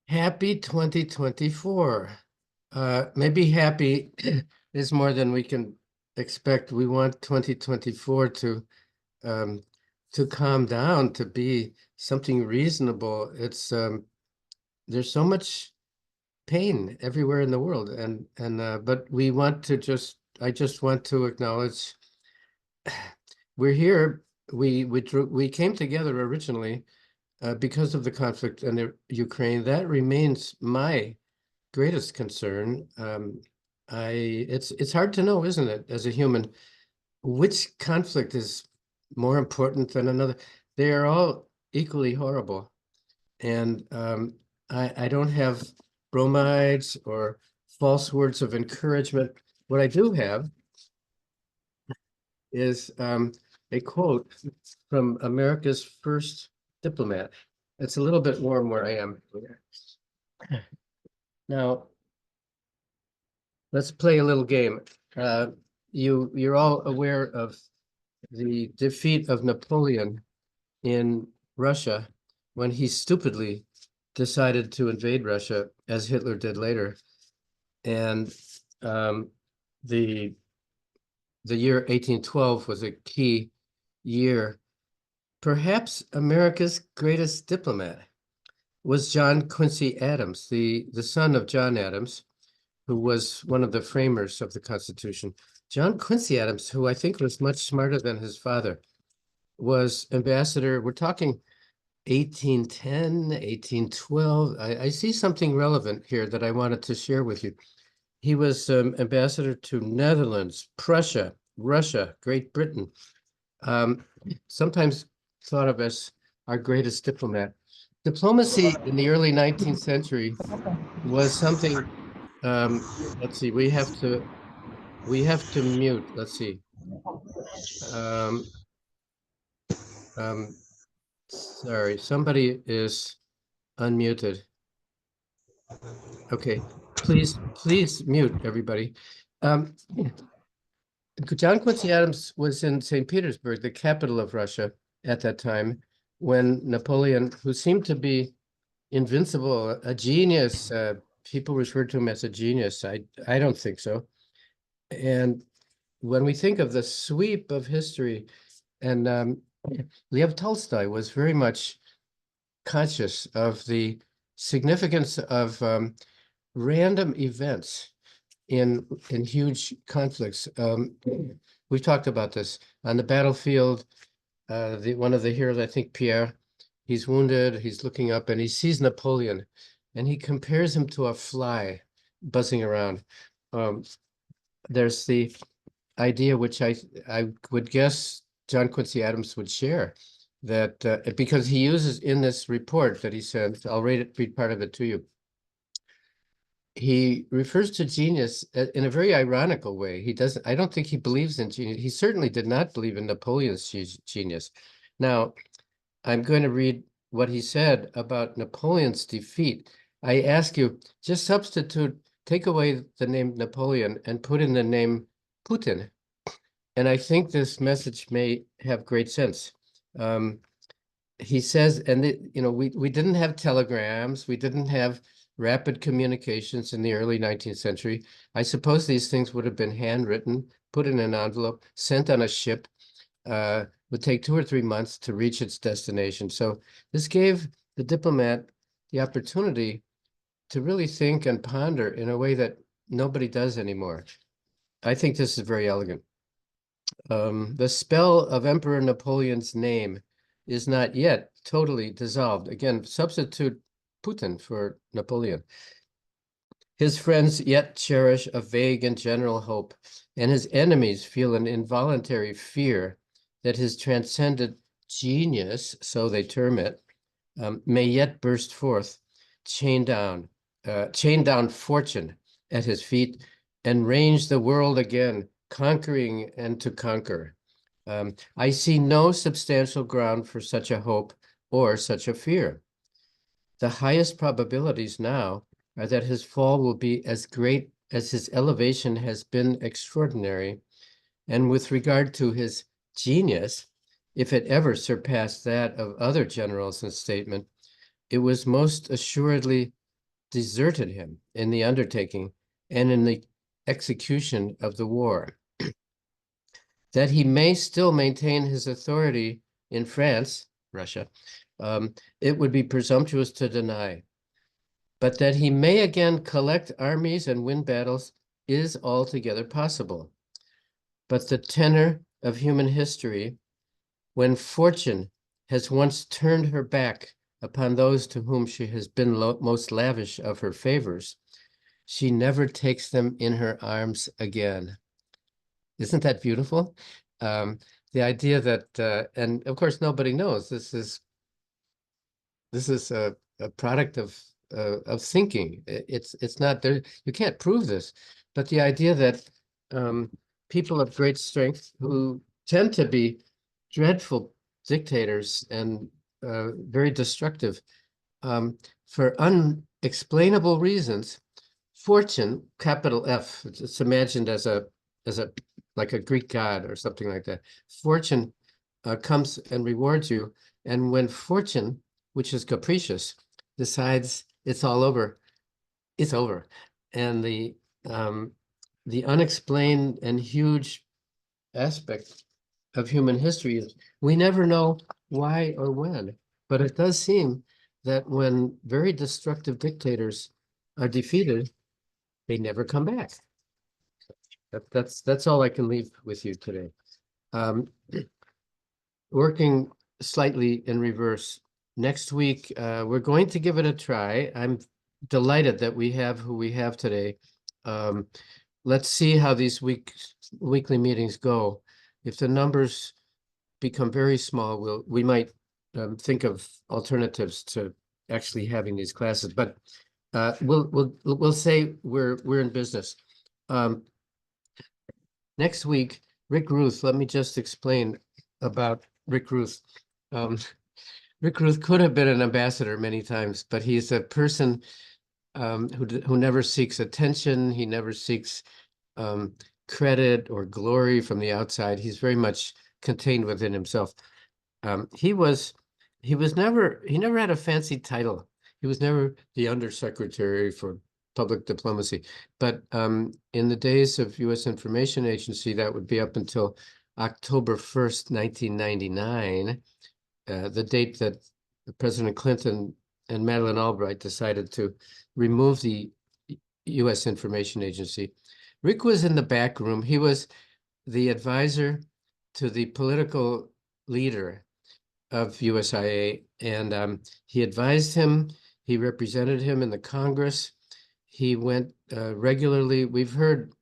Happy 2024. Maybe happy is more than we can expect. We want 2024 um, to calm down, to be something reasonable. There's so much pain everywhere in the world, and but we want to I just want to acknowledge we're here. We came together originally because of the conflict in Ukraine. That remains my greatest concern. It's hard to know, isn't it, as a human, which conflict is more important than another? They are all equally horrible, and I don't have bromides or false words of encouragement. What I do have is a quote from America's first diplomat. It's a little bit warm where I am. Now, let's play a little game. Uh, you're all aware of the defeat of Napoleon in Russia when he stupidly decided to invade Russia, as Hitler did later. And um, the the year 1812 was a key year. Perhaps America's greatest diplomat was John Quincy Adams, the son of John Adams, who was one of the framers of the Constitution. John Quincy Adams, who I think was much smarter than his father, was ambassador. We're talking 1810, 1812. I see something relevant here that I wanted to share with you. He was ambassador to Netherlands, Prussia, Russia, Great Britain. Sometimes thought of as our greatest diplomat. Diplomacy in the early 19th century was something. Let's see. We have to mute. Let's see. Um, sorry, somebody is unmuted. Okay, please mute everybody. John Quincy Adams was in St. Petersburg, the capital of Russia at that time, when Napoleon, who seemed to be invincible, a genius, people referred to him as a genius. I don't think so. And when we think of the sweep of history, and Lev Tolstoy was very much conscious of the significance of random events in huge conflicts. We've talked about this on the battlefield. One of the heroes, I think Pierre, he's wounded. He's looking up and he sees Napoleon, and he compares him to a fly buzzing around. There's the idea, which I would guess John Quincy Adams would share, that because he uses in this report that he sent, I'll read part of it to you. He refers to genius in a very ironical way. I don't think he believes in genius. He certainly did not believe in Napoleon's genius. Now, I'm going to read what he said about Napoleon's defeat. I ask you, just take away the name Napoleon and put in the name Putin. And I think this message may have great sense. He says, and we didn't have telegrams, we didn't have rapid communications in the early 19th century. I suppose these things would have been handwritten, put in an envelope, sent on a ship, would take 2 or 3 months to reach its destination. So this gave the diplomat the opportunity to really think and ponder in a way that nobody does anymore. I think this is very elegant. The spell of Emperor Napoleon's name is not yet totally dissolved. Again, substitute Putin for Napoleon. His friends yet cherish a vague and general hope, and his enemies feel an involuntary fear that his transcendent genius, so they term it, may yet burst forth, chain down fortune at his feet, and range the world again, conquering and to conquer. I see no substantial ground for such a hope or such a fear. The highest probabilities now are that his fall will be as great as his elevation has been extraordinary. And with regard to his genius, if it ever surpassed that of other generals in statement, it was most assuredly deserted him in the undertaking and in the execution of the war. That he may still maintain his authority in France, Russia, it would be presumptuous to deny. But that he may again collect armies and win battles is altogether possible. But the tenor of human history, when fortune has once turned her back upon those to whom she has been most lavish of her favors, she never takes them in her arms again. Isn't that beautiful? The idea that, and of course, nobody knows this is a product of thinking. It's not there. You can't prove this, but the idea that people of great strength who tend to be dreadful dictators and very destructive for unexplainable reasons, fortune, capital F, it's imagined as a like a Greek god or something like that. Fortune comes and rewards you, and when fortune, which is capricious, decides it's all over, it's over. And the unexplained and huge aspect of human history is we never know why or when, but it does seem that when very destructive dictators are defeated, they never come back. That's all I can leave with you today. Working slightly in reverse. Next week, we're going to give it a try. I'm delighted that we have who we have today. Let's see how these weekly meetings go. If the numbers become very small, we might think of alternatives to actually having these classes. But we'll say we're in business. Next week, Rick Ruth. Let me just explain about Rick Ruth. Rick Ruth could have been an ambassador many times, but he's a person who never seeks attention. He never seeks credit or glory from the outside. He's very much contained within himself. He never had a fancy title. He was never the undersecretary for public diplomacy. But in the days of U.S. Information Agency, that would be up until October 1st, 1999, the date that President Clinton and Madeleine Albright decided to remove the U.S. Information Agency. Rick was in the back room. He was the advisor to the political leader of USIA, and he advised him. He represented him in the Congress. He went regularly. We've heard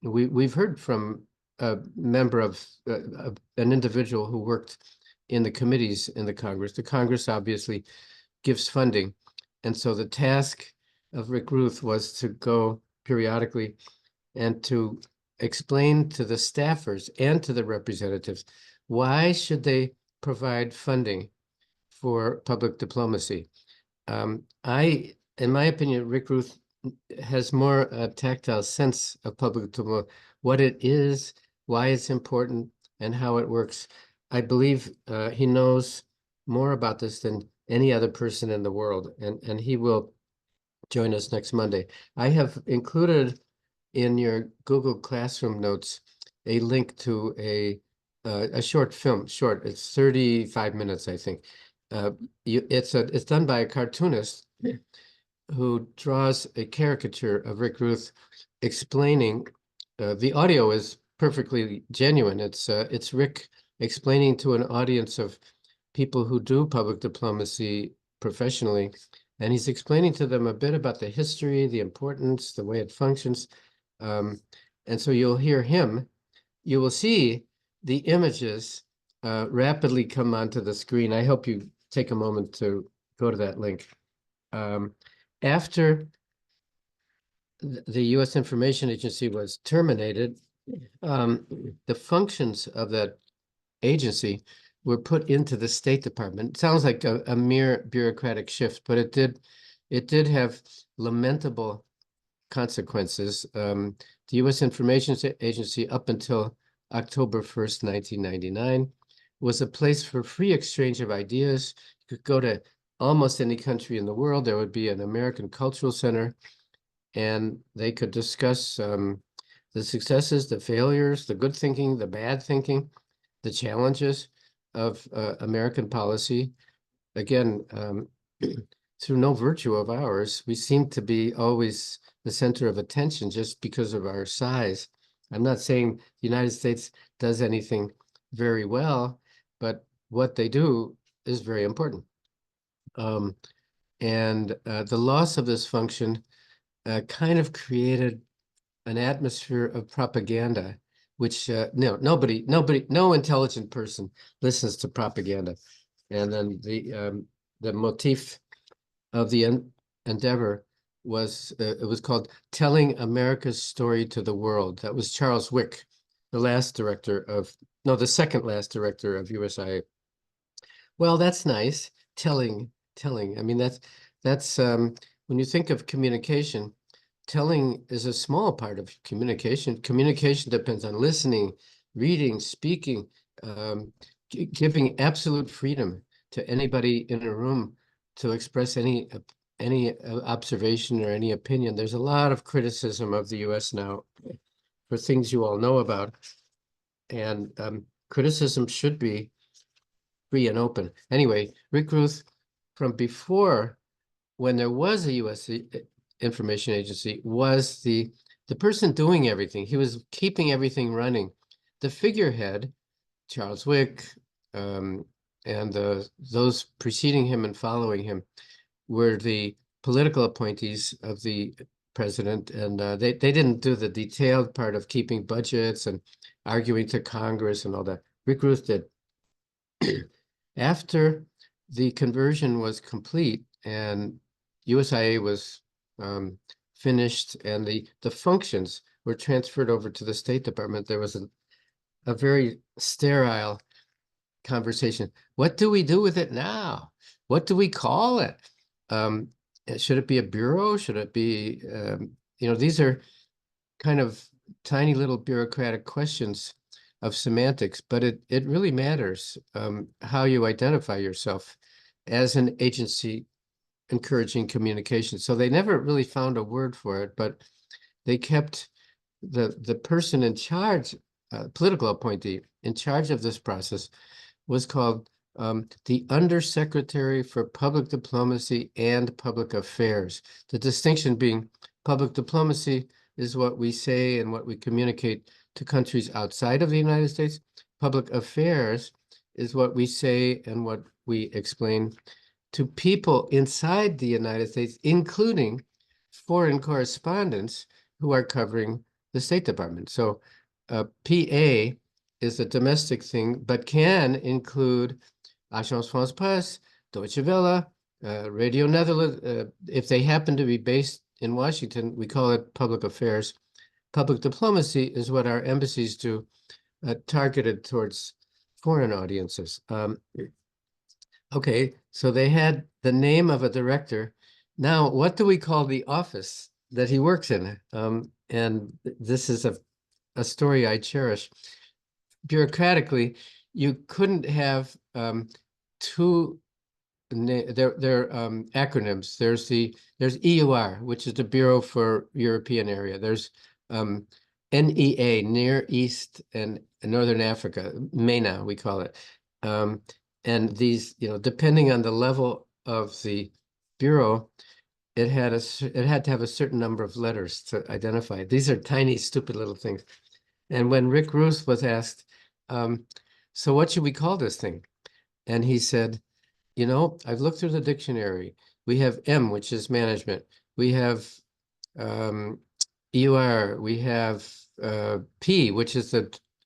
we've heard from a member of an individual who worked in the committees in the Congress. The Congress obviously gives funding, and so the task of Rick Ruth was to go periodically and to explain to the staffers and to the representatives why should they provide funding for public diplomacy. In my opinion, Rick Ruth has more a tactile sense of public diplomacy, what it is, why it's important, and how it works. I believe he knows more about this than any other person in the world, and he will join us next Monday. I have included in your Google Classroom notes a link to a short film. It's 35 minutes, I think. It's done by a cartoonist who draws a caricature of Rick Ruth explaining. The audio is perfectly genuine. It's Rick explaining to an audience of people who do public diplomacy professionally, and he's explaining to them a bit about the history, the importance, the way it functions. And so you'll hear him. You will see the images rapidly come onto the screen. I hope you take a moment to go to that link. After the U.S. Information Agency was terminated, the functions of that agency were put into the State Department. It sounds like a mere bureaucratic shift, but it did have lamentable consequences. The U.S. Information Agency, up until October 1st, 1999, was a place for free exchange of ideas. You could go to almost any country in the world. There would be an American Cultural Center, and they could discuss the successes, the failures, the good thinking, the bad thinking, the challenges of American policy. Again, through no virtue of ours, we seem to be always the center of attention just because of our size. I'm not saying the United States does anything very well, but what they do is very important. And the loss of this function kind of created an atmosphere of propaganda, which no intelligent person listens to propaganda. And then the motif of the endeavor was it was called Telling America's Story to the World. That was Charles Wick, the second last director of USIA. Well, that's nice. Telling. I mean, that's when you think of communication, telling is a small part of communication. Communication depends on listening, reading, speaking, giving absolute freedom to anybody in a room to express any observation or any opinion. There's a lot of criticism of the U.S. now for things you all know about, and criticism should be free and open. Anyway, Rick Ruth, from before, when there was a U.S. information agency, was the person doing everything. He was keeping everything running. The figurehead, Charles Wick, and those preceding him and following him were the political appointees of the president, and they didn't do the detailed part of keeping budgets and arguing to Congress and all that. Rick Ruth did. After the conversion was complete and USIA was finished and the functions were transferred over to the State Department, there was a very sterile conversation. What do we do with it now? What do we call it? Should it be a bureau? Should it be, these are kind of tiny little bureaucratic questions of semantics, but it really matters how you identify yourself as an agency encouraging communication. So they never really found a word for it, but they kept the person in charge, political appointee in charge of this process was called the Undersecretary for Public Diplomacy and Public Affairs. The distinction being public diplomacy is what we say and what we communicate to countries outside of the United States. Public affairs is what we say and what we explain to people inside the United States, including foreign correspondents who are covering the State Department. So PA is a domestic thing, but can include Agence France Presse, Deutsche Welle, Radio Netherlands. If they happen to be based in Washington, we call it public affairs. Public diplomacy is what our embassies do, targeted towards foreign audiences. Okay, so they had the name of a director. Now, what do we call the office that he works in? And this is a story I cherish. Bureaucratically, you couldn't have two they're acronyms. There's EUR, which is the Bureau for European Area. There's NEA, Near East and Northern Africa, MENA, we call it. And these, depending on the level of the bureau, it had to have a certain number of letters to identify it. These are tiny, stupid little things. And when Rick Ruth was asked, so what should we call this thing? And he said, I've looked through the dictionary. We have M, which is management. We have EUR. We have P, which is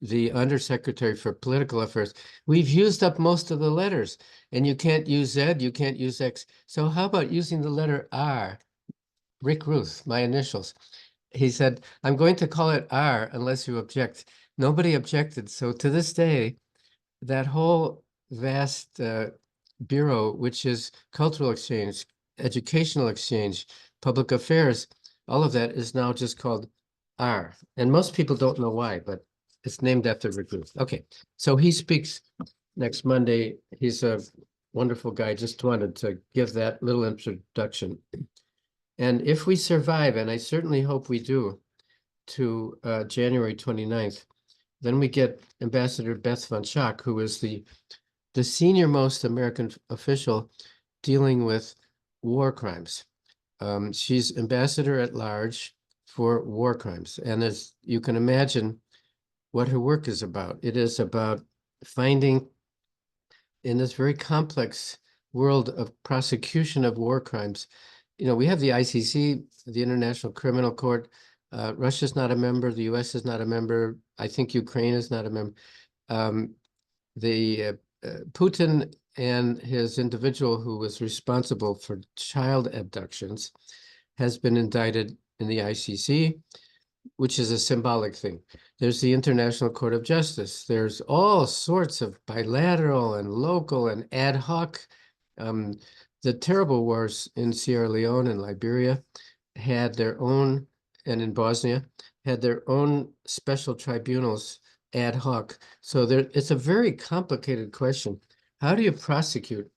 the Undersecretary for Political Affairs. We've used up most of the letters, and you can't use Z, you can't use X. So how about using the letter R? Rick Ruth, my initials. He said, I'm going to call it R unless you object. Nobody objected. So to this day, that whole vast bureau, which is cultural exchange, educational exchange, public affairs, all of that is now just called R. And most people don't know why, but it's named after Rick Ruth. Okay, so he speaks next Monday. He's a wonderful guy. Just wanted to give that little introduction. And if we survive, and I certainly hope we do, to January 29th, then we get Ambassador Beth von Schack, who is the senior most American official dealing with war crimes. She's ambassador at large for war crimes. And as you can imagine, what her work is about, it is about finding in this very complex world of prosecution of war crimes. You know, we have the ICC, the International Criminal Court. Russia's not a member. The US is not a member. I think Ukraine is not a member. The Putin and his individual who was responsible for child abductions has been indicted in the ICC, which is a symbolic thing. There's the International Court of Justice. There's all sorts of bilateral and local and ad hoc. The terrible wars in Sierra Leone and Liberia had their own, and in Bosnia, had their own special tribunals ad hoc. So it's a very complicated question. How do you prosecute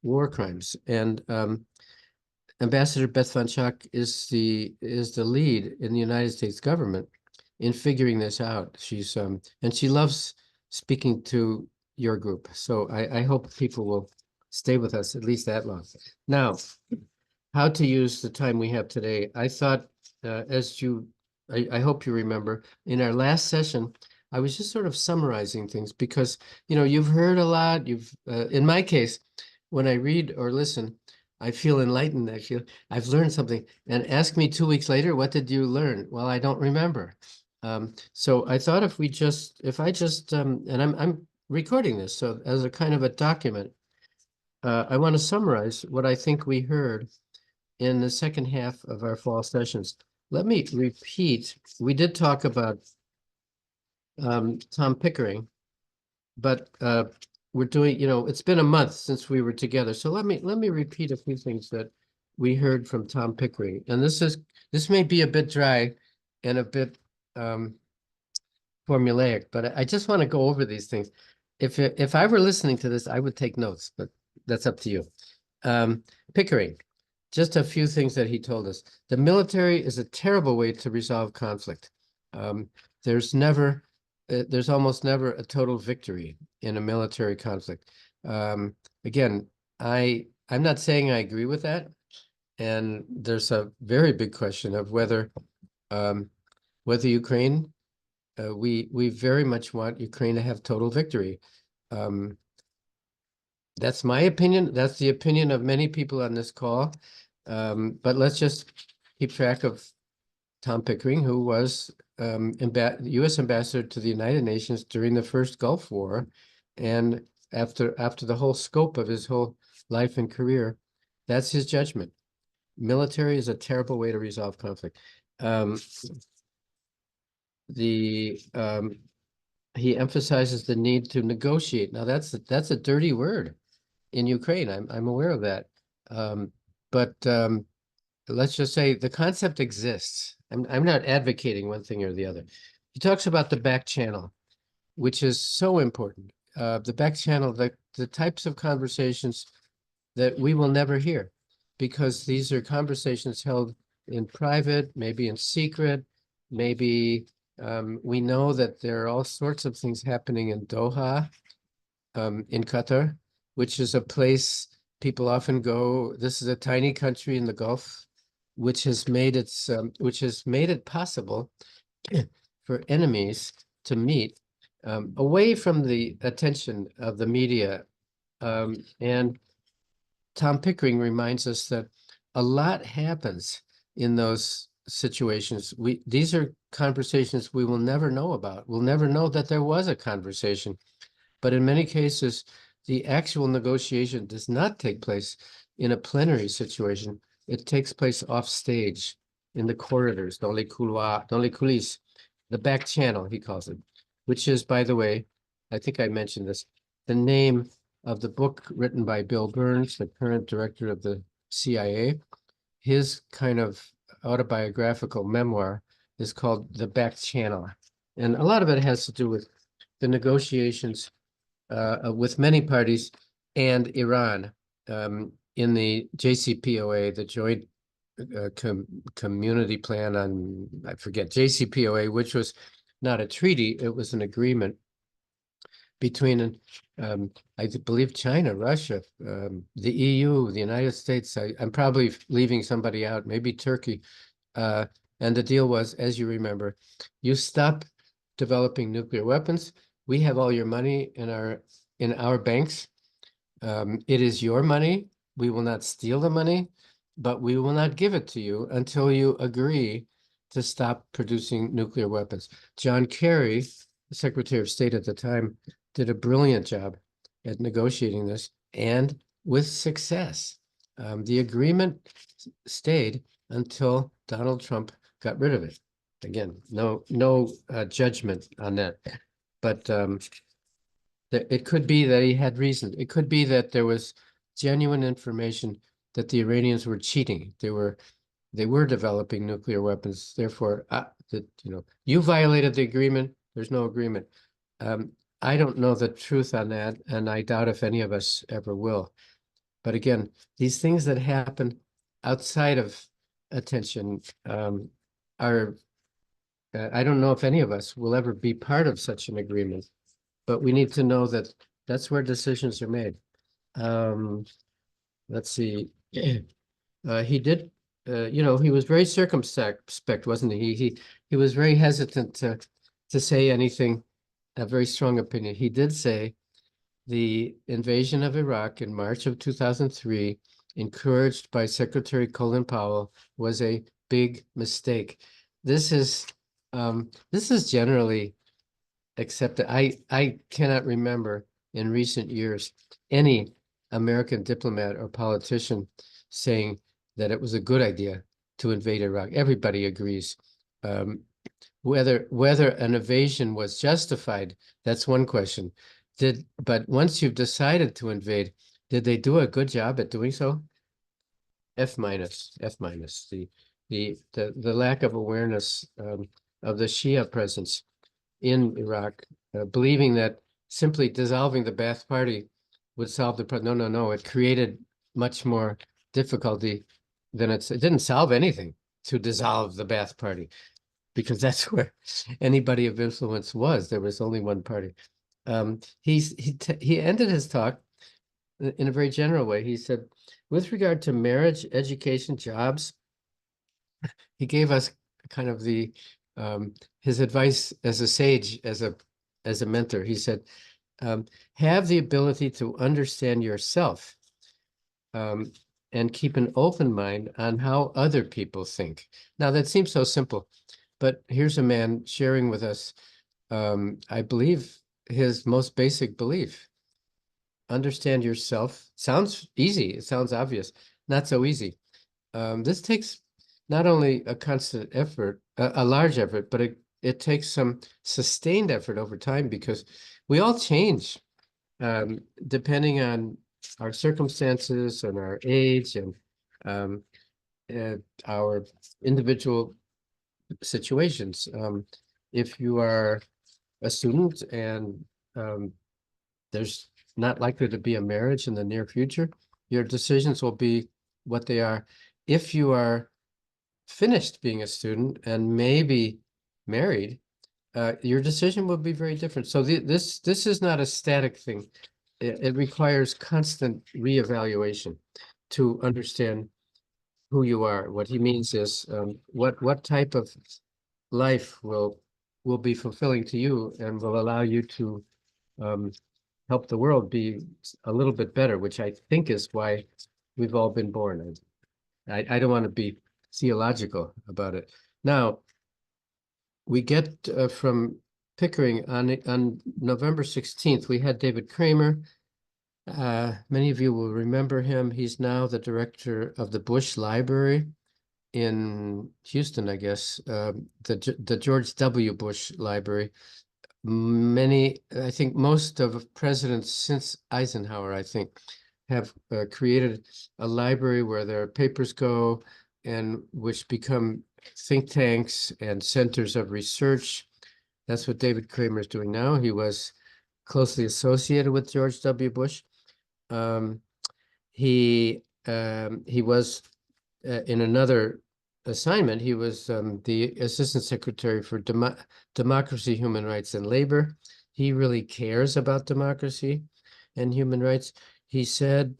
war crimes? And Ambassador Beth von Schack is the lead in the United States government in figuring this out. She's and she loves speaking to your group. So I hope people will stay with us at least that long. Now, how to use the time we have today. I thought, I hope you remember, in our last session, I was just sort of summarizing things because, you know, you've heard a lot. In my case, when I read or listen, I feel enlightened. I feel I've learned something. And ask me 2 weeks later, what did you learn? Well, I don't remember. So I thought if I just, and I'm recording this, so as a kind of a document, I want to summarize what I think we heard in the second half of our fall sessions. Let me repeat. We did talk about Tom Pickering, but we're doing, you know, it's been a month since we were together. So let me repeat a few things that we heard from Tom Pickering. And this may be a bit dry and a bit formulaic, but I just want to go over these things. If I were listening to this, I would take notes, but that's up to you. Pickering, just a few things that he told us. The military is a terrible way to resolve conflict. There's almost never a total victory in a military conflict. Again, I'm not saying I agree with that. And there's a very big question of whether Ukraine, we very much want Ukraine to have total victory. That's my opinion. That's the opinion of many people on this call. But let's just keep track of Tom Pickering, who was U.S. ambassador to the United Nations during the first Gulf War, and after the whole scope of his whole life and career, that's his judgment. Military is a terrible way to resolve conflict. He emphasizes the need to negotiate. Now that's a dirty word in Ukraine. I'm aware of that, but let's just say the concept exists. I'm not advocating one thing or the other. He talks about the back channel, which is so important. The back channel, the types of conversations that we will never hear, because these are conversations held in private, maybe in secret, maybe we know that there are all sorts of things happening in Doha, in Qatar, which is a place people often go. This is a tiny country in the Gulf, which has made it possible for enemies to meet away from the attention of the media. And Tom Pickering reminds us that a lot happens in those situations. These are conversations we will never know about. We'll never know that there was a conversation. But in many cases, the actual negotiation does not take place in a plenary situation. It takes place off stage in the corridors, dans les coulisses, the back channel, he calls it, which is, by the way, I think I mentioned this, the name of the book written by Bill Burns, the current director of the CIA. His kind of autobiographical memoir is called The Back Channel. And a lot of it has to do with the negotiations with many parties and Iran in the JCPOA, the Joint Community Plan on, I forget, JCPOA, which was not a treaty, it was an agreement between, I believe, China, Russia, the EU, the United States. I'm probably leaving somebody out, maybe Turkey. And the deal was, as you remember, you stop developing nuclear weapons. We have all your money in our banks. It is your money. We will not steal the money, but we will not give it to you until you agree to stop producing nuclear weapons. John Kerry, the Secretary of State at the time, did a brilliant job at negotiating this, and with success. The agreement stayed until Donald Trump got rid of it. Again, no judgment on that, but it could be that he had reason. It could be that there was genuine information that the Iranians were cheating. They were developing nuclear weapons. Therefore, you violated the agreement. There's no agreement. I don't know the truth on that, and I doubt if any of us ever will. But again, these things that happen outside of attention are, I don't know if any of us will ever be part of such an agreement, but we need to know that that's where decisions are made. Let's see. He did, he was very circumspect, wasn't he? He was very hesitant to say anything, a very strong opinion. He did say the invasion of Iraq in March of 2003, encouraged by Secretary Colin Powell, was a big mistake. This is generally accepted. I cannot remember in recent years any American diplomat or politician saying that it was a good idea to invade Iraq. Everybody agrees. Whether an invasion was justified, that's one question. But once you've decided to invade, did they do a good job at doing so? F minus. The lack of awareness of the Shia presence in Iraq, believing that simply dissolving the Ba'ath Party would solve the problem. No. It created much more difficulty than it didn't solve anything to dissolve the Ba'ath Party, because that's where anybody of influence was. There was only one party. He ended his talk in a very general way. He said, with regard to marriage, education, jobs, he gave us kind of his advice as a sage, as a mentor. He said, have the ability to understand yourself and keep an open mind on how other people think. Now, that seems so simple, but here's a man sharing with us, I believe, his most basic belief. Understand yourself. Sounds easy. It sounds obvious. Not so easy. This takes not only a constant effort, a large effort, but it takes some sustained effort over time, because we all change depending on our circumstances and our age and our individual situations. If you are a student and there's not likely to be a marriage in the near future, your decisions will be what they are. If you are finished being a student and maybe married, your decision will be very different. So this is not a static thing. It requires constant reevaluation to understand who you are. What he means is what type of life will be fulfilling to you and will allow you to help the world be a little bit better, which I think is why we've all been born. I don't want to be theological about it. Now, we get from Pickering on November 16th, we had David Kramer. Many of you will remember him. He's now the director of the Bush Library in Houston, I guess, the George W. Bush Library. I think most of presidents since Eisenhower, I think, have created a library where their papers go and which become think tanks and centers of research. That's what David Kramer is doing now. He was closely associated with George W. Bush. Um, he was in another assignment. He was the Assistant Secretary for Democracy, Human Rights, and Labor. He really cares about democracy and human rights. He said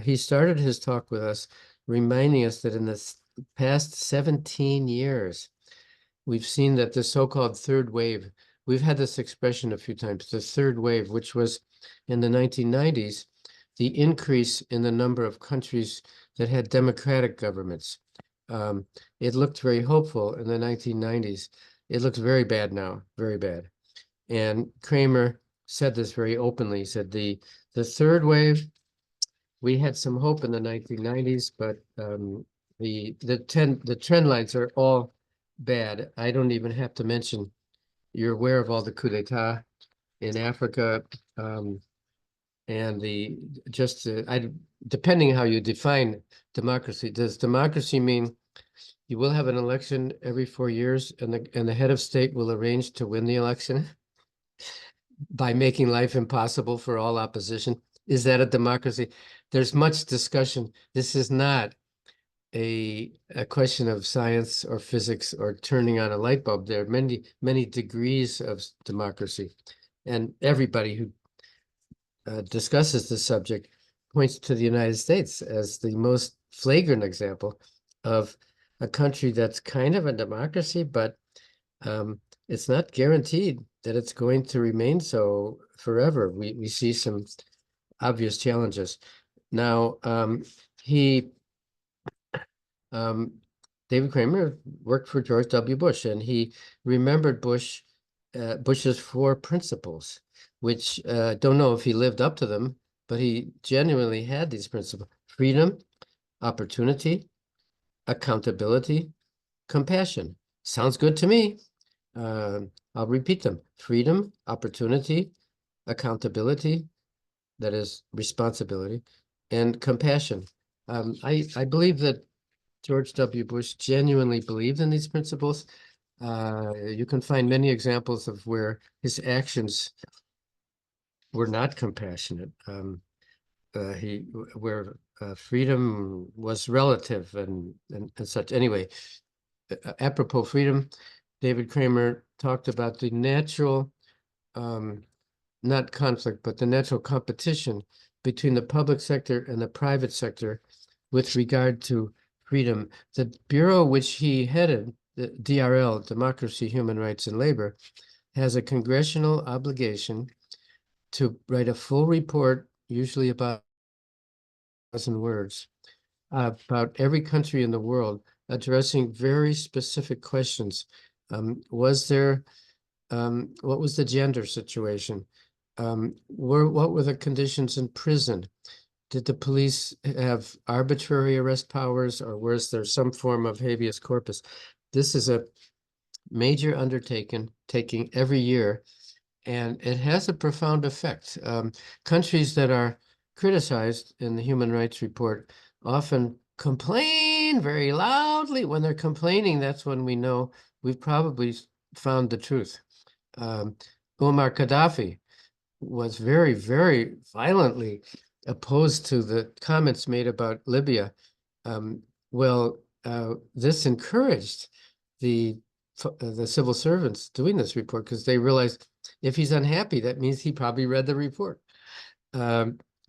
he started his talk with us, reminding us that in the past 17 years, we've seen that the so-called third wave, we've had this expression a few times, the third wave, which was in the 1990s, the increase in the number of countries that had democratic governments. It looked very hopeful in the 1990s. It looks very bad now, very bad. And Kramer said this very openly. He said the third wave, we had some hope in the 1990s, but the trend lines are all bad. I don't even have to mention, you're aware of all the coup d'etat in Africa, and depending how you define democracy, does democracy mean you will have an election every 4 years and the head of state will arrange to win the election by making life impossible for all opposition? Is that a democracy? There's much discussion. This is not a question of science or physics or turning on a light bulb. There are many, many degrees of democracy. And everybody who discusses this subject points to the United States as the most flagrant example of a country that's kind of a democracy, but it's not guaranteed that it's going to remain so forever. We see some obvious challenges. Now, David Kramer worked for George W. Bush, and he remembered Bush's 4 principles, which don't know if he lived up to them, but he genuinely had these principles: freedom, opportunity, accountability, compassion. Sounds good to me. I'll repeat them: freedom, opportunity, accountability, that is responsibility, and compassion. I believe that George W. Bush genuinely believed in these principles. You can find many examples of where his actions were not compassionate. Where freedom was relative and such. Anyway, apropos freedom, David Kramer talked about the natural, not conflict, but the natural competition between the public sector and the private sector with regard to freedom. The bureau which he headed, the DRL, Democracy, Human Rights, and Labor, has a congressional obligation to write a full report, usually about 1,000 words, about every country in the world, addressing very specific questions. What was the gender situation? What were the conditions in prison? Did the police have arbitrary arrest powers, or was there some form of habeas corpus? This is a major undertaking, taking every year, and it has a profound effect. Countries that are criticized in the Human Rights Report often complain very loudly. When they're complaining, that's when we know we've probably found the truth. Muammar Gaddafi was very, very violently opposed to the comments made about Libya. This encouraged the civil servants doing this report, because they realized if he's unhappy, that means he probably read the report.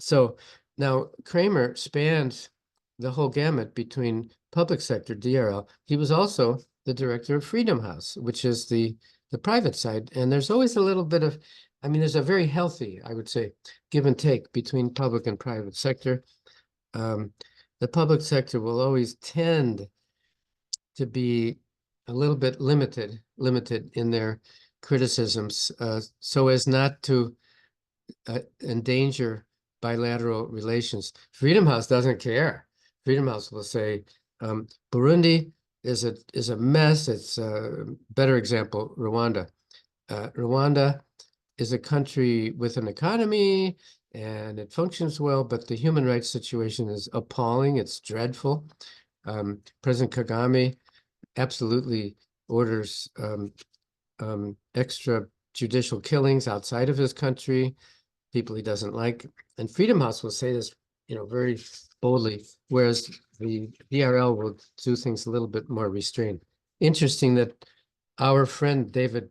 So now Kramer spans the whole gamut between public sector, DRL. He was also the director of Freedom House, which is the private side. And there's always a little bit of, there's a very healthy, I would say, give and take between public and private sector. The public sector will always tend to be a little bit limited in their criticisms, so as not to endanger bilateral relations. Freedom House doesn't care. Freedom House will say, Burundi is a mess. It's a better example, Rwanda. Rwanda is a country with an economy and it functions well, but the human rights situation is appalling. It's dreadful. President Kagame absolutely orders extra judicial killings outside of his country, people he doesn't like. And Freedom House will say this, very boldly, whereas the DRL will do things a little bit more restrained. Interesting that our friend David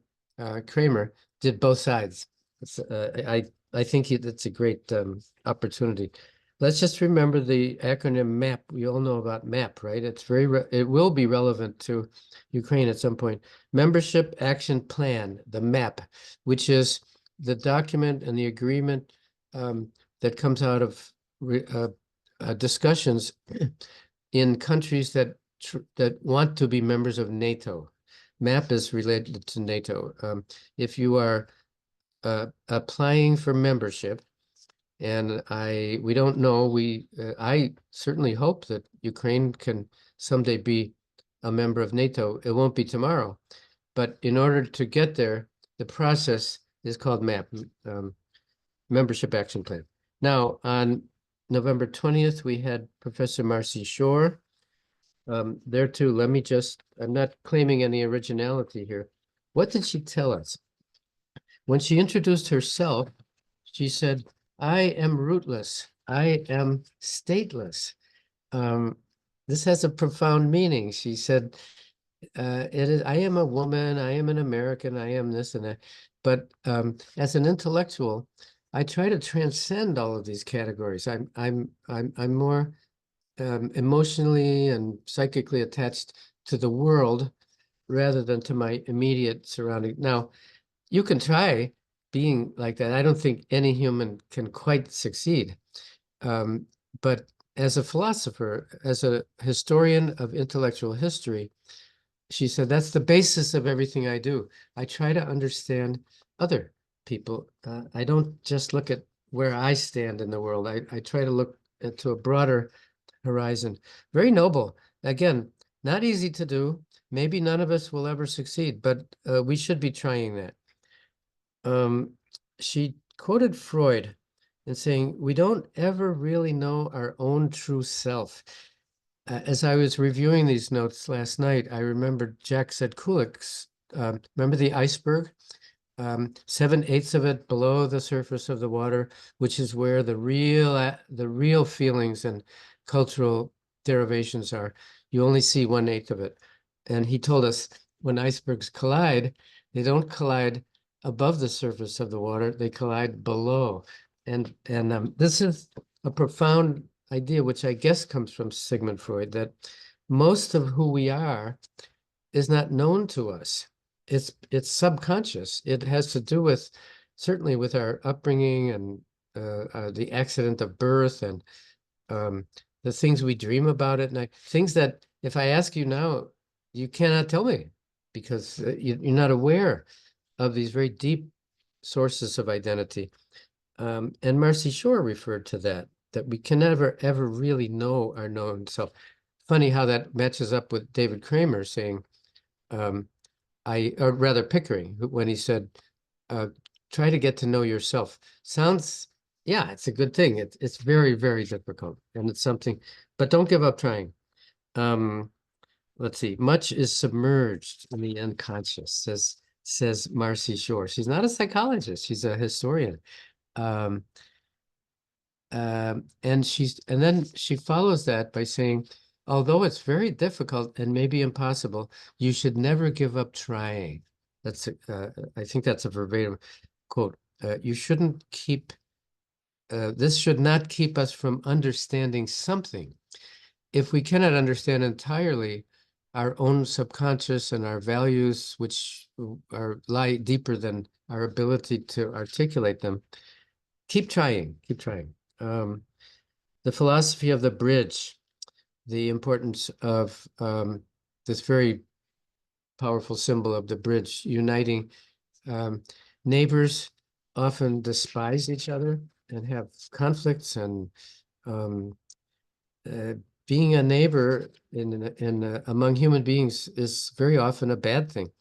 Kramer did both sides. I think that's a great opportunity. Let's just remember the acronym MAP. We all know about MAP, right? It will be relevant to Ukraine at some point. Membership Action Plan, the MAP, which is the document and the agreement that comes out of discussions in countries that want to be members of NATO. MAP is related to NATO. If you are applying for membership, and we don't know, I certainly hope that Ukraine can someday be a member of NATO. It won't be tomorrow, but in order to get there, the process is called MAP, Membership Action Plan. Now, on November 20th, we had Professor Marcy Shore. There too, I'm not claiming any originality here. What did she tell us? When she introduced herself, she said, "I am rootless. I am stateless." This has a profound meaning. She said, I am a woman, I am an American, I am this and that. But as an intellectual, I try to transcend all of these categories. I'm more emotionally and psychically attached to the world rather than to my immediate surrounding. Now, you can try being like that. I don't think any human can quite succeed. But as a philosopher, as a historian of intellectual history, she said, that's the basis of everything I do. I try to understand other people. I don't just look at where I stand in the world. I try to look to a broader horizon. Very noble. Again, not easy to do. Maybe none of us will ever succeed, but we should be trying that. She quoted Freud and saying, we don't ever really know our own true self. As I was reviewing these notes last night, I remembered Jack Sedkulik's, remember the iceberg? 7/8 of it below the surface of the water, which is where the real feelings and cultural derivations are. You only see 1/8 of it. And he told us when icebergs collide, they don't collide above the surface of the water, they collide below. And this is a profound idea, which I guess comes from Sigmund Freud, that most of who we are is not known to us. It's subconscious. It has to do with certainly with our upbringing and the accident of birth and the things we dream about at night. Things that if I ask you now, you cannot tell me because you're not aware of these very deep sources of identity. And Marcy Shore referred to that we can never, ever really know our known self. Funny how that matches up with David Kramer saying, or rather Pickering, when he said, try to get to know yourself. Sounds, yeah, it's a good thing. It's very, very difficult. And it's something, but don't give up trying. Let's see, much is submerged in the unconscious, says Marcy Shore. She's not a psychologist, she's a historian. And then she follows that by saying, although it's very difficult and maybe impossible, you should never give up trying. I think that's a verbatim quote. You shouldn't this should not keep us from understanding something. If we cannot understand entirely our own subconscious and our values, which lie deeper than our ability to articulate them, keep trying, keep trying. The philosophy of the bridge, the importance of this very powerful symbol of the bridge, uniting neighbors often despise each other and have conflicts, and being a neighbor among human beings is very often a bad thing.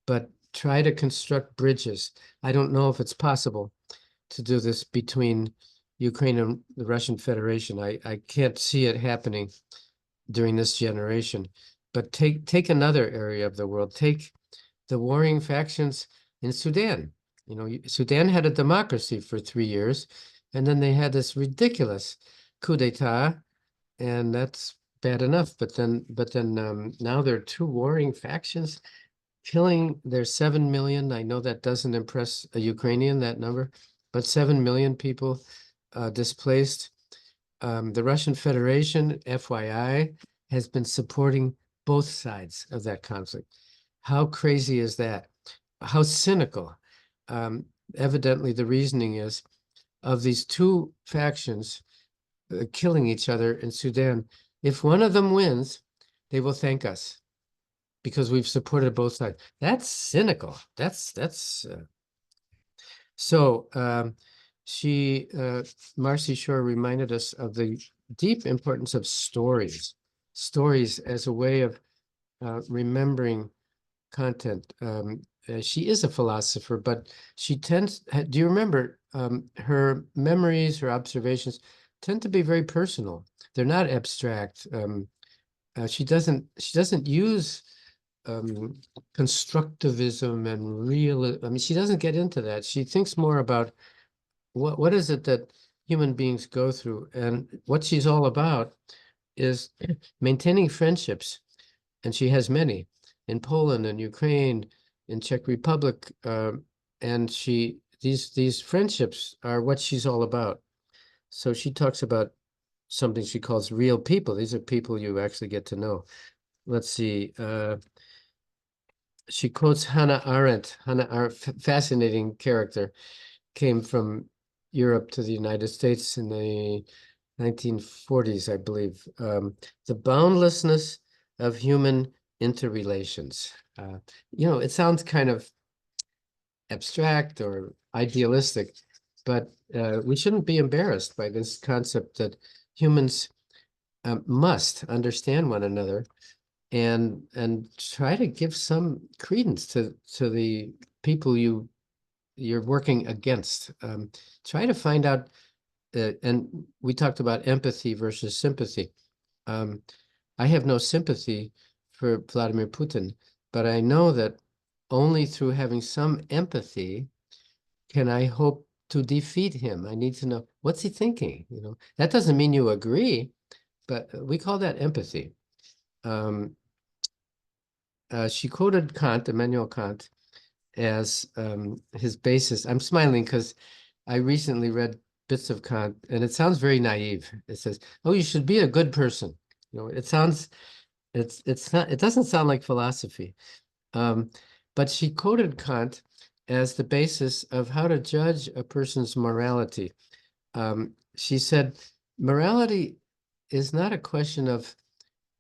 But try to construct bridges. I don't know if it's possible to do this between Ukraine and the Russian Federation. I can't see it happening during this generation. But take another area of the world. Take the warring factions in Sudan. You know, Sudan had a democracy for 3 years, and then they had this ridiculous coup d'etat, and that's bad enough. But then now there are two warring factions killing. There's 7 million. I know that doesn't impress a Ukrainian, that number, but 7 million people displaced. The Russian Federation, FYI, has been supporting both sides of that conflict. How crazy is that? How cynical. Evidently, the reasoning is of these two factions killing each other in Sudan. If one of them wins, they will thank us because we've supported both sides. That's cynical. That's so. Marcy Shore reminded us of the deep importance of stories as a way of remembering content. She is a philosopher, but she tends, do you remember her memories, her observations tend to be very personal. They're not abstract. She doesn't use constructivism and real, I mean, she doesn't get into that. She thinks more about what is it that human beings go through, and what she's all about is maintaining friendships, and she has many in Poland and Ukraine, in Czech Republic, and these friendships are what she's all about. So she talks about something she calls real people. These are people you actually get to know. Let's see. She quotes Hannah Arendt. Hannah Arendt, fascinating character, came from Europe to the United States in the 1940s, I believe. The boundlessness of human interrelations. It sounds kind of abstract or idealistic, but we shouldn't be embarrassed by this concept that humans must understand one another and try to give some credence to the people you're working against. Try to find out, and we talked about empathy versus sympathy. I have no sympathy for Vladimir Putin, but I know that only through having some empathy can I hope to defeat him. I need to know what's he thinking. That doesn't mean you agree, but we call that empathy. She quoted Kant, Immanuel Kant, as his basis. I'm smiling because I recently read bits of Kant, and it sounds very naive. It says, "Oh, you should be a good person." It's not. It doesn't sound like philosophy. But she quoted Kant as the basis of how to judge a person's morality. She said, morality is not a question of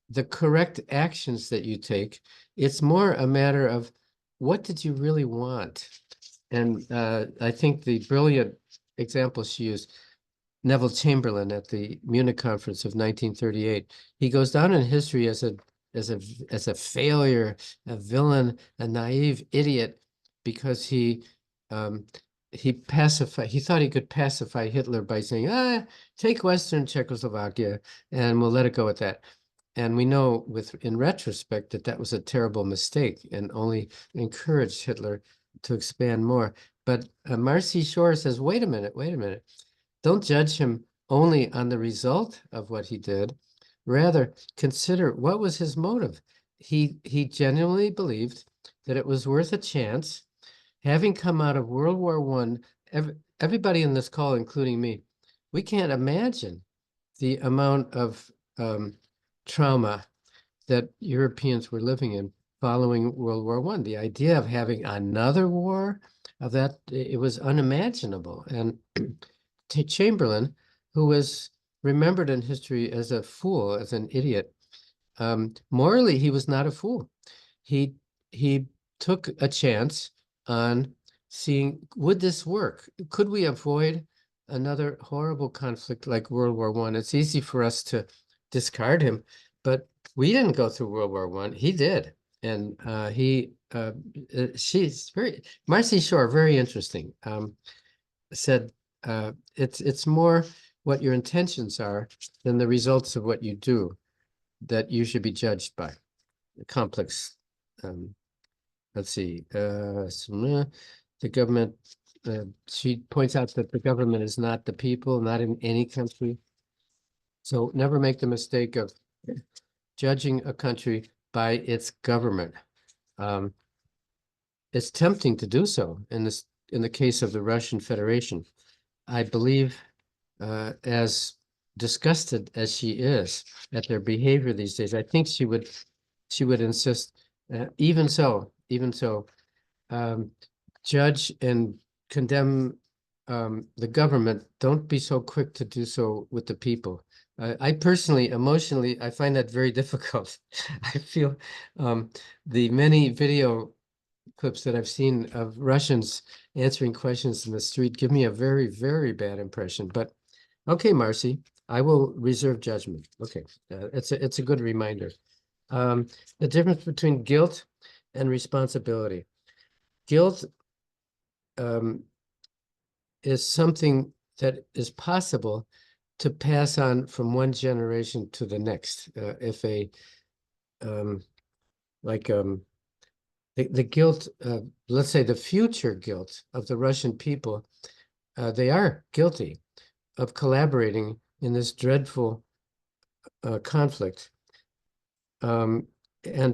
the correct actions that you take. It's more a matter of what did you really want? And I think the brilliant example she used, Neville Chamberlain at the Munich conference of 1938, he goes down in history as a failure, a villain, a naive idiot, because he thought he could pacify Hitler by saying, take Western Czechoslovakia and we'll let it go at that. And we know in retrospect that was a terrible mistake and only encouraged Hitler to expand more. But Marcy Shore says, wait a minute. Don't judge him only on the result of what he did. Rather, consider what was his motive. He genuinely believed that it was worth a chance. Having come out of World War I, everybody in this call, including me, we can't imagine the amount of trauma that Europeans were living in following World War I. The idea of having another war, it was unimaginable. And Chamberlain, who was remembered in history as a fool, as an idiot, morally, he was not a fool. He took a chance on seeing, would this work? Could we avoid another horrible conflict like World War I? It's easy for us to discard him, but we didn't go through World War I. He did. And she's Marcy Shore, very interesting, said, it's more what your intentions are than the results of what you do that you should be judged by. Complex. Let's see. The government she points out that the government is not the people, not in any country. So never make the mistake of judging a country by its government. Um, it's tempting to do so in the case of the Russian Federation. I believe, as disgusted as she is at their behavior these days, I think she would insist, even so, um, judge and condemn the government. Don't be so quick to do so with the people. I personally, emotionally, I find that very difficult. I feel the many video clips that I've seen of Russians answering questions in the street give me a very, very bad impression. But okay, Marcy, I will reserve judgment. Okay, it's a good reminder. The difference between guilt and responsibility. Guilt is something that is possible to pass on from one generation to the next. If like the guilt, let's say the future guilt of the Russian people, they are guilty of collaborating in this dreadful conflict. And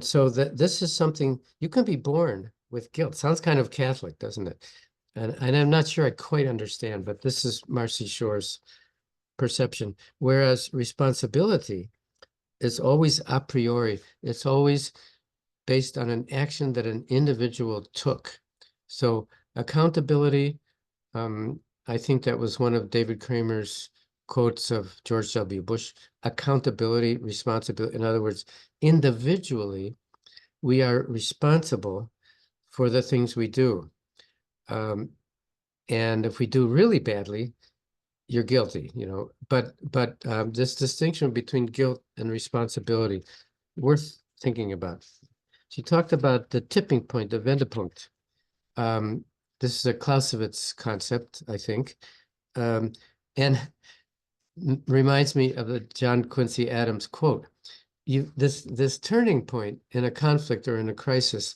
so this is something you can be born with guilt. Sounds kind of Catholic, doesn't it? And I'm not sure I quite understand, but this is Marcy Shore's perception. Whereas responsibility is always a priori. It's always based on an action that an individual took. So accountability, I think that was one of David Kramer's quotes of George W. Bush: accountability, responsibility. In other words, individually, we are responsible for the things we do. And if we do really badly, you're guilty, but this distinction between guilt and responsibility, worth thinking about. She talked about the tipping point, the Wendepunkt. This is a Clausewitz concept, I think, and reminds me of the John Quincy Adams quote. This turning point in a conflict or in a crisis,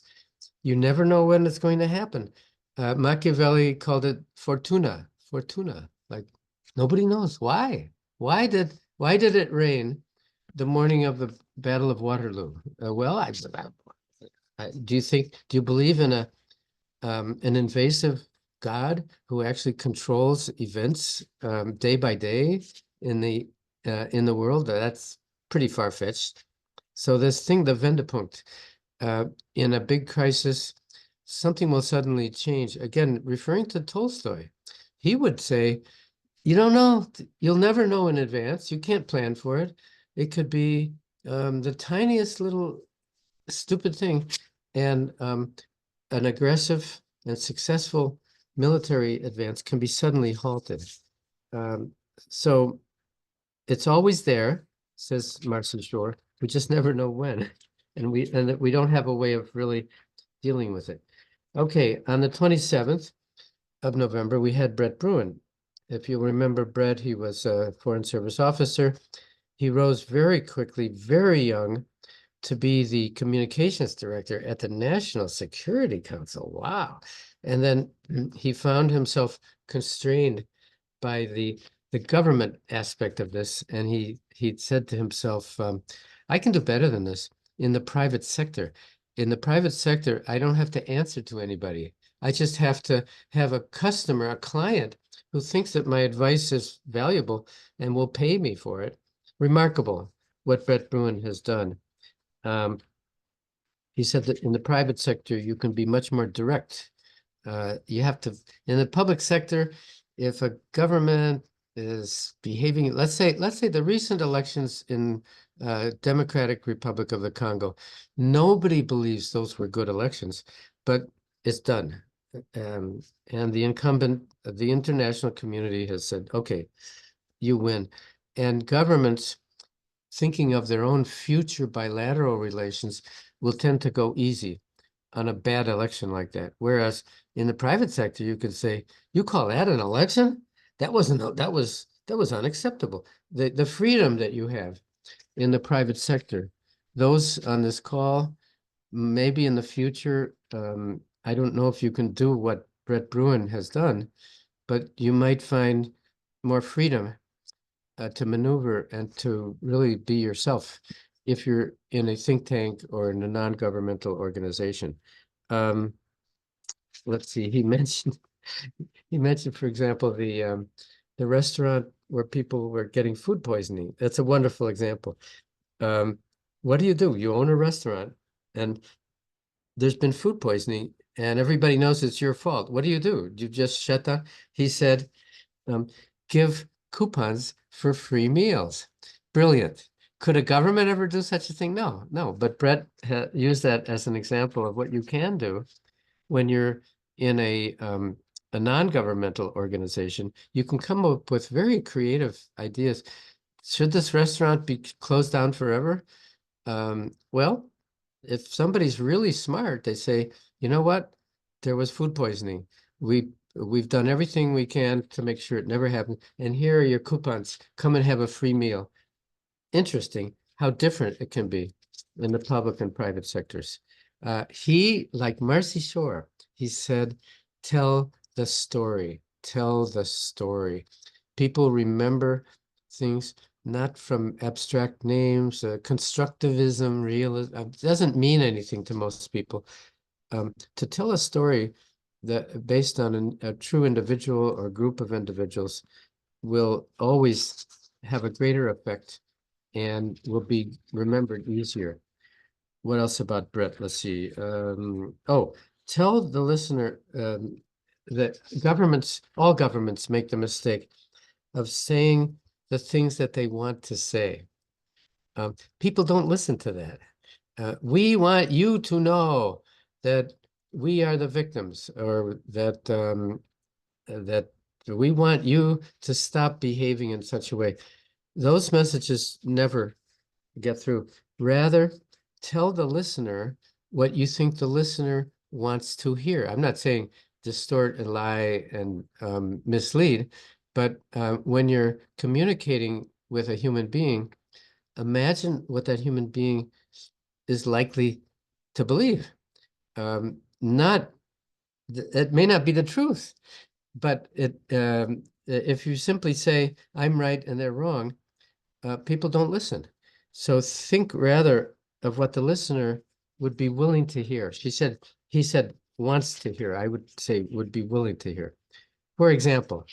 you never know when it's going to happen. Machiavelli called it fortuna, like nobody knows why. Why did it rain the morning of the Battle of Waterloo? Well, do you believe in an invasive God who actually controls events day by day in the world? That's pretty far-fetched. So this thing, the Wendepunkt, in a big crisis, something will suddenly change. Again, referring to Tolstoy, he would say, you don't know, you'll never know in advance. You can't plan for it. It could be the tiniest little stupid thing, and an aggressive and successful military advance can be suddenly halted. So it's always there, says Marcy Shore. We just never know when, and we don't have a way of really dealing with it. Okay, on the 27th of November, we had Brett Bruen. If you remember Brett, he was a Foreign Service officer. He rose very quickly, very young, to be the communications director at the National Security Council. Wow. And then he found himself constrained by the government aspect of this. And he said to himself, I can do better than this in the private sector. In the private sector, I don't have to answer to anybody. I just have to have a customer, a client, who thinks that my advice is valuable and will pay me for it. Remarkable what Brett Bruen has done. He said that in the private sector, you can be much more direct. You have to, in the public sector, if a government is behaving, let's say the recent elections in Democratic Republic of the Congo, nobody believes those were good elections, but it's done. And the incumbent, the international community has said, okay, you win. And governments thinking of their own future bilateral relations will tend to go easy on a bad election like that. Whereas in the private sector, you could say, you call that an election? That was unacceptable. The freedom that you have in the private sector, those on this call, maybe in the future, I don't know if you can do what Brett Bruin has done, but you might find more freedom to maneuver and to really be yourself if you're in a think tank or in a non-governmental organization. Um, let's see, he mentioned, for example, the restaurant where people were getting food poisoning. That's a wonderful example. Um, what do? You own a restaurant and there's been food poisoning and everybody knows it's your fault. What do? You just shut down? He said, um, give coupons for free meals. Brilliant. Could a government ever do such a thing? No, no. But Brett used that as an example of what you can do when you're in a non-governmental organization. You can come up with very creative ideas. Should this restaurant be closed down forever? Well, if somebody's really smart, they say, you know what? There was food poisoning. We've done everything we can to make sure it never happened. And here are your coupons. Come and have a free meal. Interesting how different it can be in the public and private sectors. He, like Marcy Shore, he said, tell the story, tell the story. People remember things not from abstract names, constructivism, realism, doesn't mean anything to most people. To tell a story that based on a true individual or group of individuals will always have a greater effect and will be remembered easier. What else about Brett? Let's see. Oh, tell the listener that all governments make the mistake of saying the things that they want to say. People don't listen to that. We want you to know that we are the victims, or that we want you to stop behaving in such a way. Those messages never get through. Rather, tell the listener what you think the listener wants to hear. I'm not saying distort and lie and mislead, but when you're communicating with a human being, imagine what that human being is likely to believe. Not it may not be the truth, but if you simply say I'm right and they're wrong, people don't listen. So think rather of what the listener would be willing to hear. He said wants to hear. I would say would be willing to hear. For example,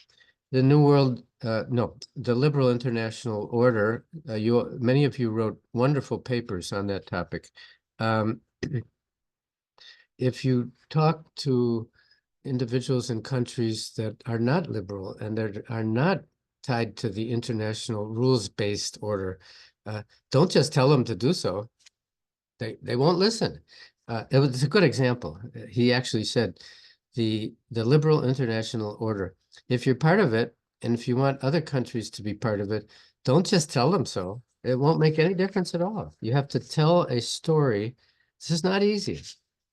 the New World, no, the Liberal International Order. Many of you wrote wonderful papers on that topic. Um, if you talk to individuals in countries that are not liberal and that are not tied to the international rules-based order, don't just tell them to do so. They won't listen. It was a good example. He actually said the liberal international order. If you're part of it, and if you want other countries to be part of it, don't just tell them so. It won't make any difference at all. You have to tell a story. This is not easy.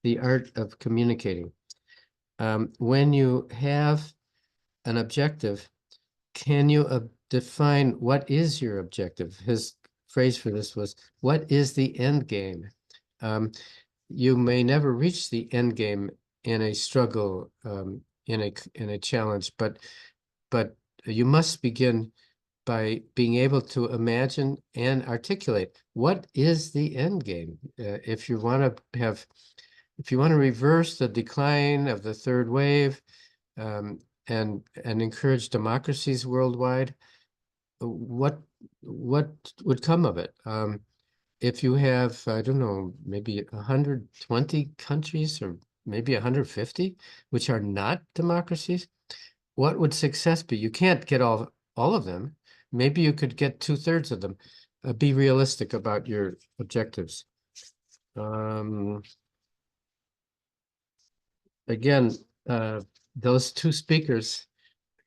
The art of communicating. When you have an objective, can you define what is your objective? His phrase for this was, what is the end game? You may never reach the end game in a struggle, in a challenge, but you must begin by being able to imagine and articulate what is the end game. If you want to reverse the decline of the third wave, and encourage democracies worldwide, what would come of it? If you have, I don't know, maybe 120 countries or maybe 150, which are not democracies, what would success be? You can't get all of them. Maybe you could get 2/3 of them. Be realistic about your objectives. Again, those two speakers,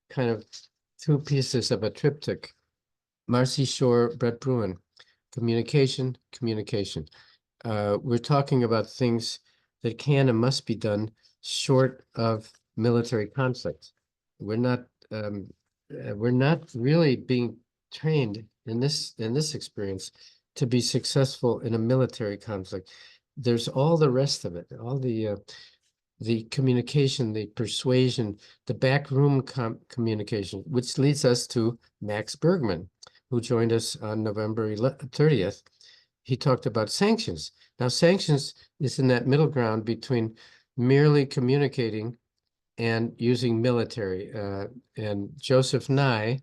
kind of two pieces of a triptych. Marcy Shore, Brett Bruin, communication, communication. We're talking about things that can and must be done short of military conflict. We're not really being trained in this experience to be successful in a military conflict. There's all the rest of it, all the the communication, the persuasion, the backroom communication, which leads us to Max Bergman, who joined us on November 30th. He talked about sanctions. Now, sanctions is in that middle ground between merely communicating and using military. And Joseph Nye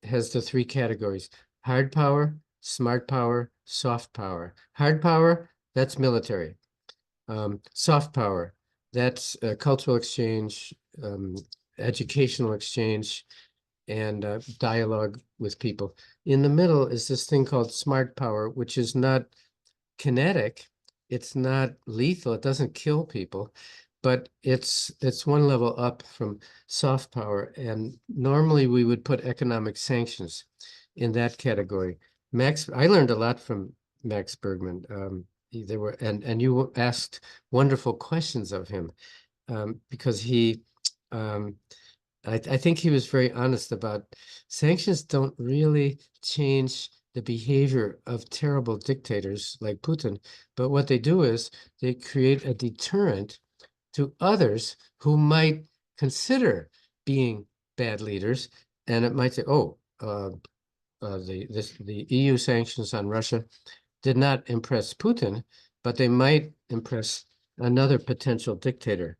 has the three categories: hard power, smart power, soft power. Hard power, that's military. Soft power, that's cultural exchange, educational exchange, and dialogue with people. In the middle is this thing called smart power, which is not kinetic, it's not lethal, it doesn't kill people, but it's one level up from soft power. And normally we would put economic sanctions in that category. I learned a lot from Max Bergman. There were and you asked wonderful questions of him, because um, I think he was very honest about sanctions don't really change the behavior of terrible dictators like Putin, but what they do is they create a deterrent to others who might consider being bad leaders, and it might say, "Oh, the EU sanctions on Russia did not impress Putin, but they might impress another potential dictator."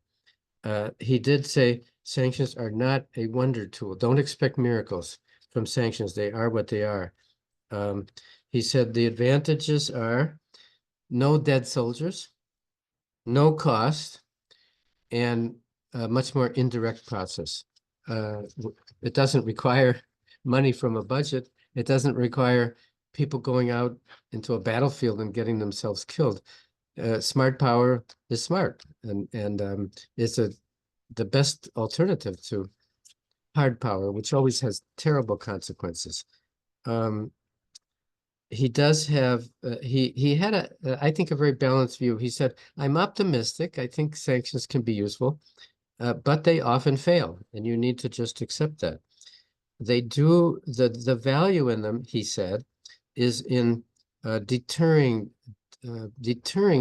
He did say sanctions are not a wonder tool. Don't expect miracles from sanctions. They are what they are. Um, he said the advantages are no dead soldiers, no cost, and a much more indirect process. It doesn't require money from a budget. It doesn't require people going out into a battlefield and getting themselves killed. Smart power is smart, and it's the best alternative to hard power, which always has terrible consequences. Um, he does have he had I think a very balanced view. He said, "I'm optimistic. I think sanctions can be useful, but they often fail, and you need to just accept that. They do the value in them," he said, "is in deterring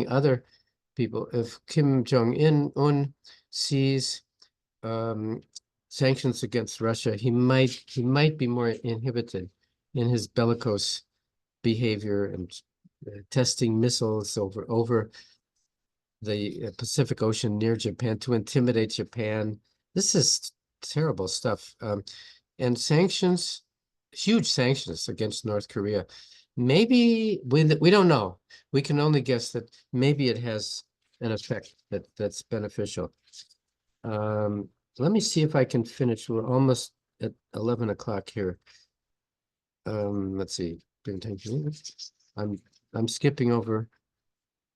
other people. If Kim Jong-un sees um, sanctions against Russia, he might be more inhibited in his bellicose behavior and testing missiles over the Pacific Ocean near Japan to intimidate Japan. This is terrible stuff. And sanctions, huge sanctions against North Korea. Maybe we don't know. We can only guess that maybe it has an effect that's beneficial. Let me see if I can finish. We're almost at 11 o'clock here. Let's see. I'm I'm skipping over.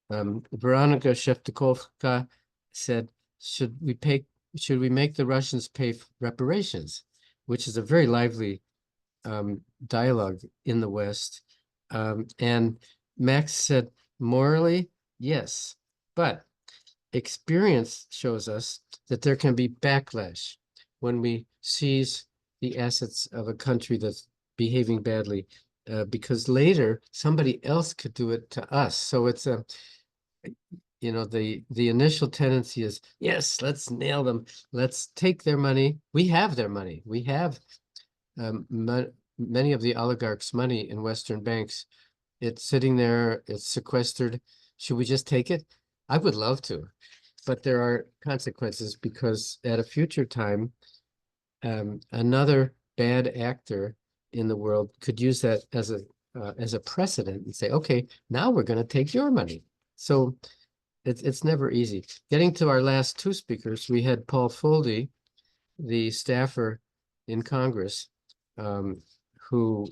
Veronika Shevtukovka said, should we make the Russians pay reparations?" Which is a very lively dialogue in the West. And Max said, morally, yes, but experience shows us that there can be backlash when we seize the assets of a country that's behaving badly, because later somebody else could do it to us. So it's the initial tendency is, yes, let's nail them. Let's take their money. We have their money. We have many of the oligarchs' money in Western banks. It's sitting there, it's sequestered. Should we just take it? I would love to, but there are consequences because at a future time, another bad actor in the world could use that as a precedent and say, okay, now we're going to take your money. So it's never easy. Getting to our last two speakers, we had Paul Foldy, the staffer in Congress, who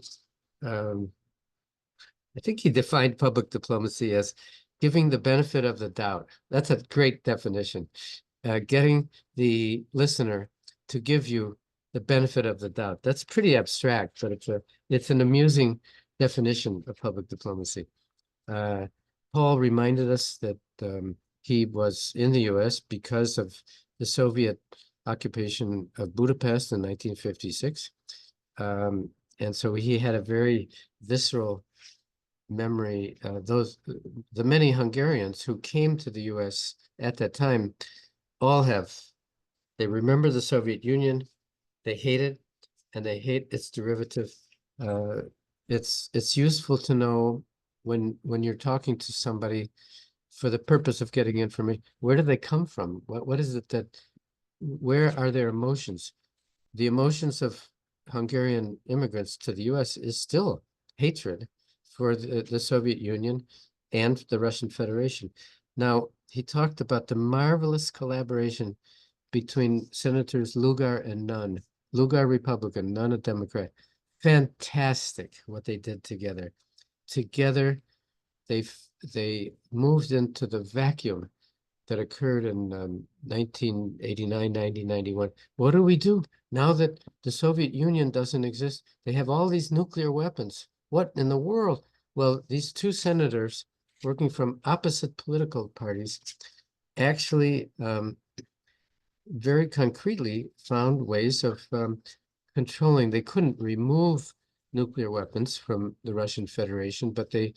I think he defined public diplomacy as giving the benefit of the doubt. That's a great definition. Getting the listener to give you the benefit of the doubt. That's pretty abstract, but it's an amusing definition of public diplomacy. Paul reminded us that he was in the US because of the Soviet occupation of Budapest in 1956. And so he had a very visceral memory. The many Hungarians who came to the US at that time all have. They remember the Soviet Union, they hate it, and they hate its derivative. Uh, it's useful to know when you're talking to somebody for the purpose of getting information, where do they come from? What is it that, where are their emotions? The emotions of Hungarian immigrants to the US is still hatred for the Soviet Union and the Russian Federation. Now, he talked about the marvelous collaboration between Senators Lugar and Nunn. Lugar Republican, Nunn a Democrat. Fantastic what they did together. Together, they they moved into the vacuum that occurred in 1989, 1991. What do we do now that the Soviet Union doesn't exist? They have all these nuclear weapons. What in the world? Well, these two senators working from opposite political parties actually very concretely found ways of controlling. They couldn't remove nuclear weapons from the Russian Federation, but they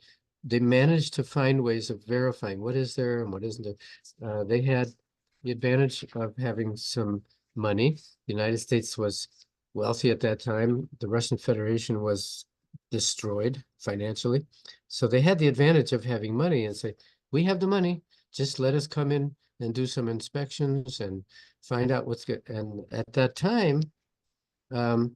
managed to find ways of verifying what is there and what isn't there. They had the advantage of having some money. The United States was wealthy at that time. The Russian Federation was destroyed financially. So they had the advantage of having money and say, we have the money, just let us come in and do some inspections and find out what's good. And at that time, um,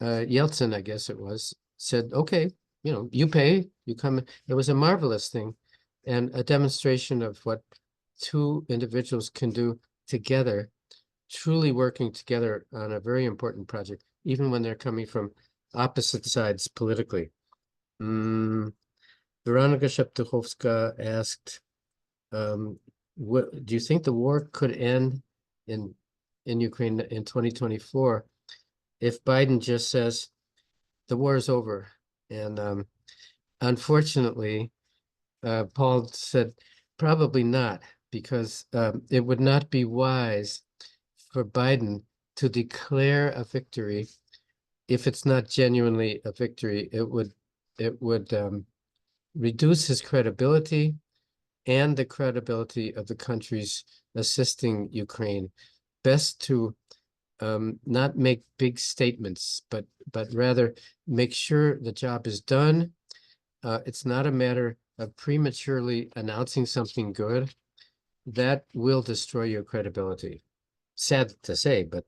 Yeltsin, I guess it was, said, okay, you pay, you come. It was a marvelous thing and a demonstration of what two individuals can do together, truly working together on a very important project, even when they're coming from opposite sides politically. Veronika Sheptuchovska asked, what do you think the war could end in Ukraine in 2024 if Biden just says the war is over? And unfortunately, Paul said probably not, because it would not be wise for Biden to declare a victory if it's not genuinely a victory. It would reduce his credibility and the credibility of the countries assisting Ukraine. Best to not make big statements, but rather make sure the job is done. It's not a matter of prematurely announcing something good. That will destroy your credibility. Sad to say, but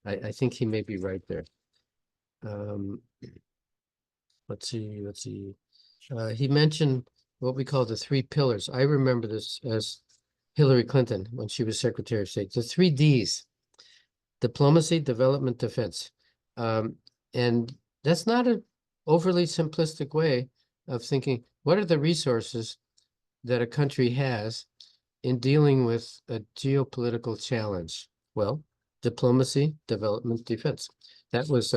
I think he may be right there. Um, let's see. He mentioned what we call the three pillars. I remember this as Hillary Clinton when she was Secretary of State. The three Ds: diplomacy, development, defense. And that's not an overly simplistic way of thinking, what are the resources that a country has in dealing with a geopolitical challenge? Well, diplomacy, development, defense. That was,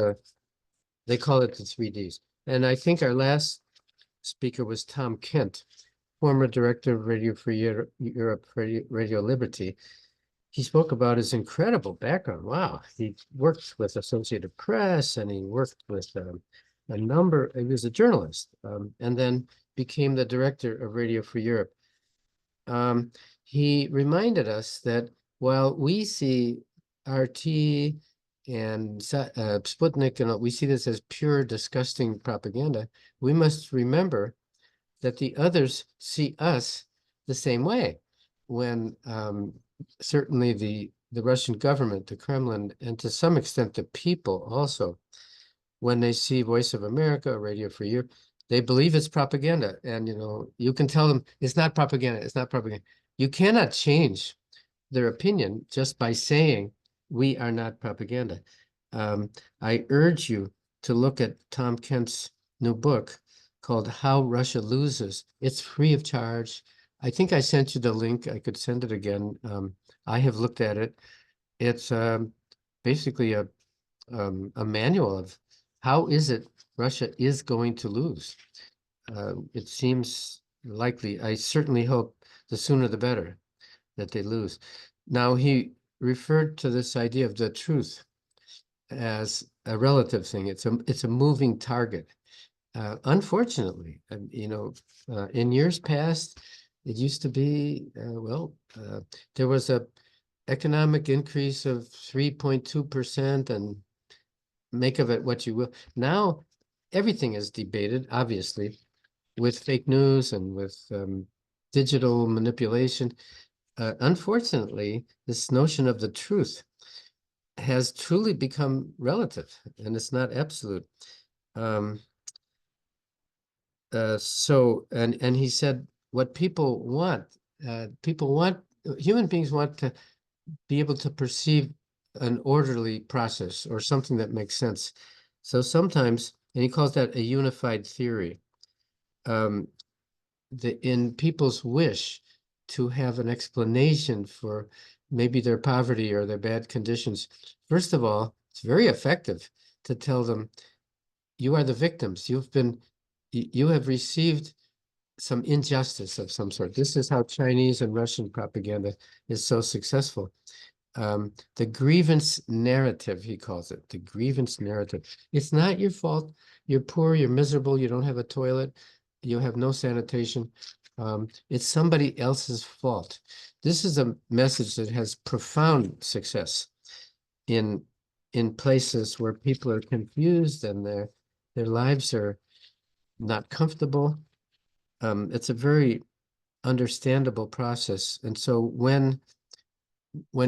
they call it the three Ds. And I think our last speaker was Tom Kent, former director of Radio Free Europe, Radio Liberty. He spoke about his incredible background. Wow, he worked with Associated Press and he worked with a number, he was a journalist, and then became the director of Radio Free Europe. He reminded us that while we see RT and Sputnik and we see this as pure disgusting propaganda, we must remember that the others see us the same way. When certainly the Russian government, the Kremlin, and to some extent the people also, when they see Voice of America, Radio Free Europe, they believe it's propaganda. And you can tell them it's not propaganda, it's not propaganda. You cannot change their opinion just by saying we are not propaganda. I urge you to look at Tom Kent's new book called How Russia Loses. It's free of charge. I think I sent you the link. I could send it again. I have looked at it. It's basically a manual of how is it Russia is going to lose. It seems likely. I certainly hope the sooner the better that they lose. Now, he referred to this idea of the truth as a relative thing. It's a moving target. Unfortunately, in years past, It used to be, there was a economic increase of 3.2%, and make of it what you will. Now, everything is debated, obviously, with fake news and with digital manipulation. Unfortunately, this notion of the truth has truly become relative, and it's not absolute. Um, and he said what people want, human beings want to be able to perceive an orderly process or something that makes sense. So sometimes, and he calls that a unified theory, um, in people's wish to have an explanation for maybe their poverty or their bad conditions. First of all, it's very effective to tell them, you are the victims. You have received some injustice of some sort. This is how Chinese and Russian propaganda is so successful. The grievance narrative, he calls it, the grievance narrative. It's not your fault. You're poor, you're miserable, you don't have a toilet, you have no sanitation. It's somebody else's fault. This is a message that has profound success in places where people are confused and their lives are not comfortable. It's a very understandable process. And so when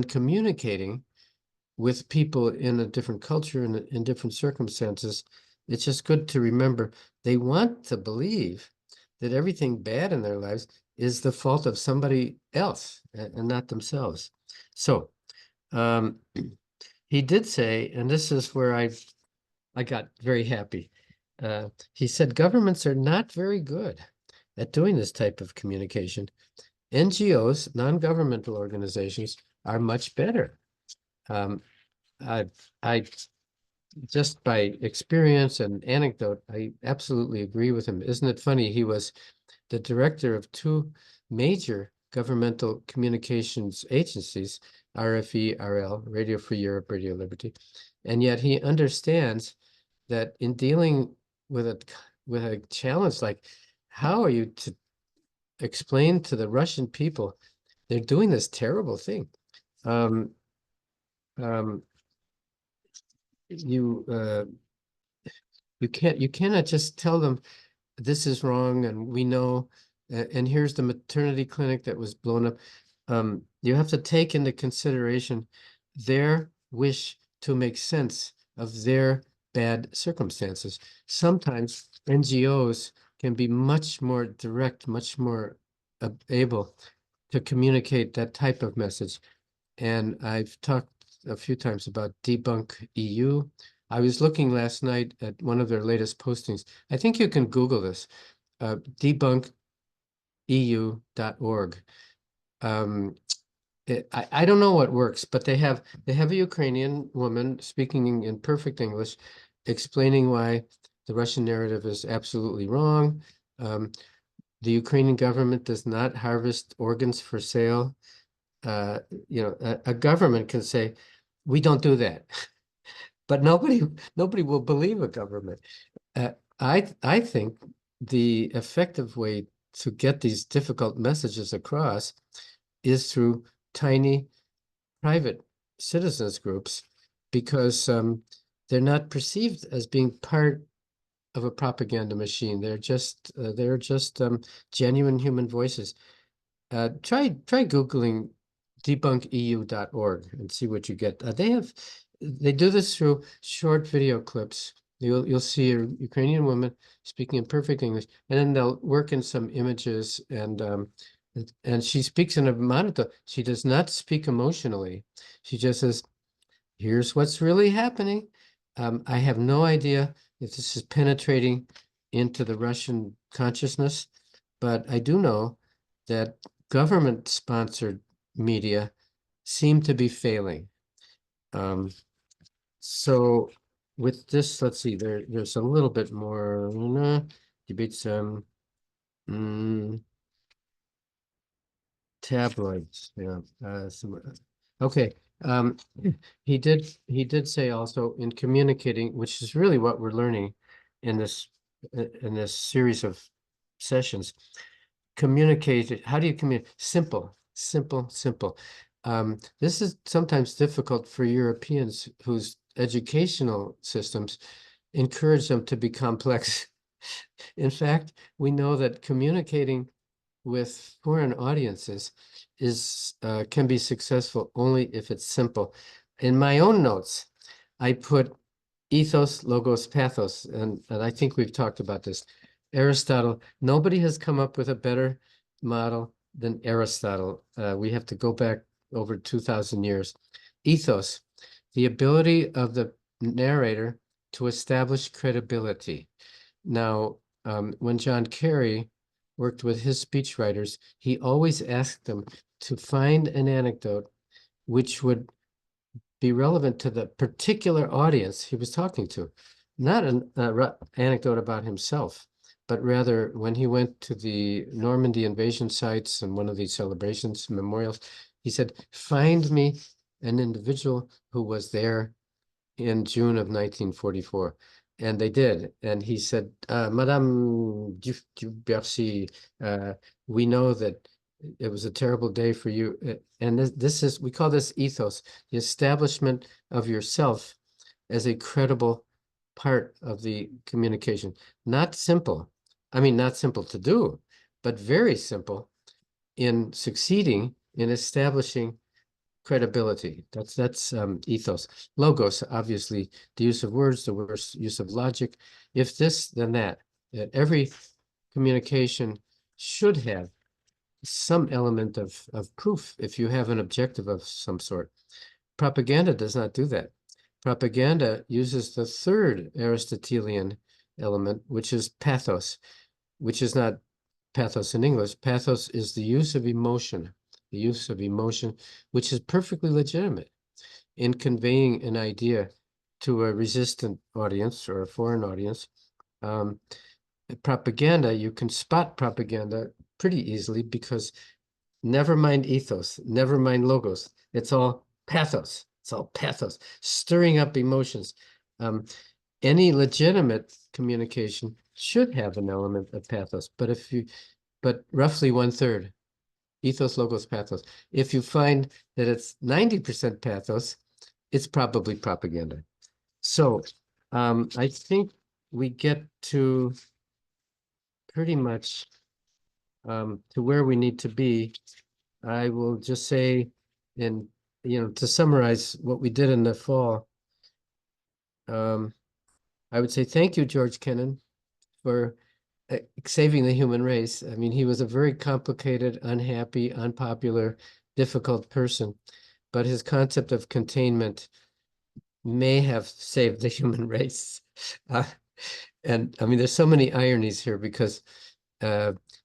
communicating with people in a different culture and in different circumstances, it's just good to remember they want to believe that everything bad in their lives is the fault of somebody else and not themselves. So he did say, and this is where I got very happy. He said governments are not very good at doing this type of communication. NGOs, non-governmental organizations, are much better. Um, I, I just by experience and anecdote, I absolutely agree with him. Isn't it funny? He was the director of two major governmental communications agencies, RFE, RL, Radio Free Europe, Radio Liberty, and yet he understands that in dealing with a challenge like, how are you to explain to the Russian people they're doing this terrible thing? Um, um, you you cannot just tell them this is wrong and we know, and here's the maternity clinic that was blown up. You have to take into consideration their wish to make sense of their bad circumstances. Sometimes NGOs can be much more direct, much more able to communicate that type of message. And I've talked a few times about Debunk EU. I was looking last night at one of their latest postings. I think you can Google this, debunkeu.org. I don't know what works, but they have a Ukrainian woman speaking in perfect English, explaining why the Russian narrative is absolutely wrong. The Ukrainian government does not harvest organs for sale. Uh, a government can say, we don't do that, but nobody will believe a government. Uh, I think the effective way to get these difficult messages across is through tiny private citizens groups, because they're not perceived as being part of a propaganda machine. They're just genuine human voices. Try Googling debunkeu.org and see what you get. They do this through short video clips. You'll see a Ukrainian woman speaking in perfect English, and then they'll work in some images, and she speaks in a monotone. She does not speak emotionally. She just says, here's what's really happening. I have no idea if this is penetrating into the Russian consciousness, but I do know that government-sponsored media seem to be failing. So with this, let's see, there's a little bit more debates. Tabloids, yeah. Okay. Um, he did say also in communicating, which is really what we're learning in this series of sessions. communicate. How do you communicate? Simple, simple, simple. This is sometimes difficult for Europeans whose educational systems encourage them to be complex. In fact, we know that communicating with foreign audiences can be successful only if it's simple. In my own notes, I put ethos, logos, pathos, and I think we've talked about this. Aristotle, nobody has come up with a better model than Aristotle. We have to go back over 2,000 years. Ethos, the ability of the narrator to establish credibility. Now, when John Kerry worked with his speechwriters, he always asked them to find an anecdote which would be relevant to the particular audience he was talking to, not an anecdote about himself, but rather when he went to the Normandy invasion sites and one of these celebrations, memorials, he said, find me an individual who was there in June of 1944. And they did. And he said, Madame Dubercy, we know that it was a terrible day for you. And this is, we call this ethos, the establishment of yourself as a credible part of the communication. Not simple. I mean, not simple to do, but very simple in succeeding in establishing credibility. That's ethos. Logos, obviously, the use of words, the use of logic. If this, then that. Every communication should have some element of proof if you have an objective of some sort. Propaganda does not do that. Propaganda uses the third Aristotelian element, which is pathos, which is not pathos in English. Pathos is the use of emotion, which is perfectly legitimate in conveying an idea to a resistant audience or a foreign audience. Propaganda, you can spot propaganda pretty easily because never mind ethos, never mind logos. It's all pathos. It's all pathos, stirring up emotions. Any legitimate communication should have an element of pathos, but roughly 1/3. Ethos, logos, pathos. If you find that it's 90% pathos, it's probably propaganda. So I think we get to pretty much to where we need to be. I will just say, and to summarize what we did in the fall, I would say thank you, George Kennan, for saving the human race. I mean, he was a very complicated, unhappy, unpopular, difficult person, but his concept of containment may have saved the human race. And I mean, there's so many ironies here because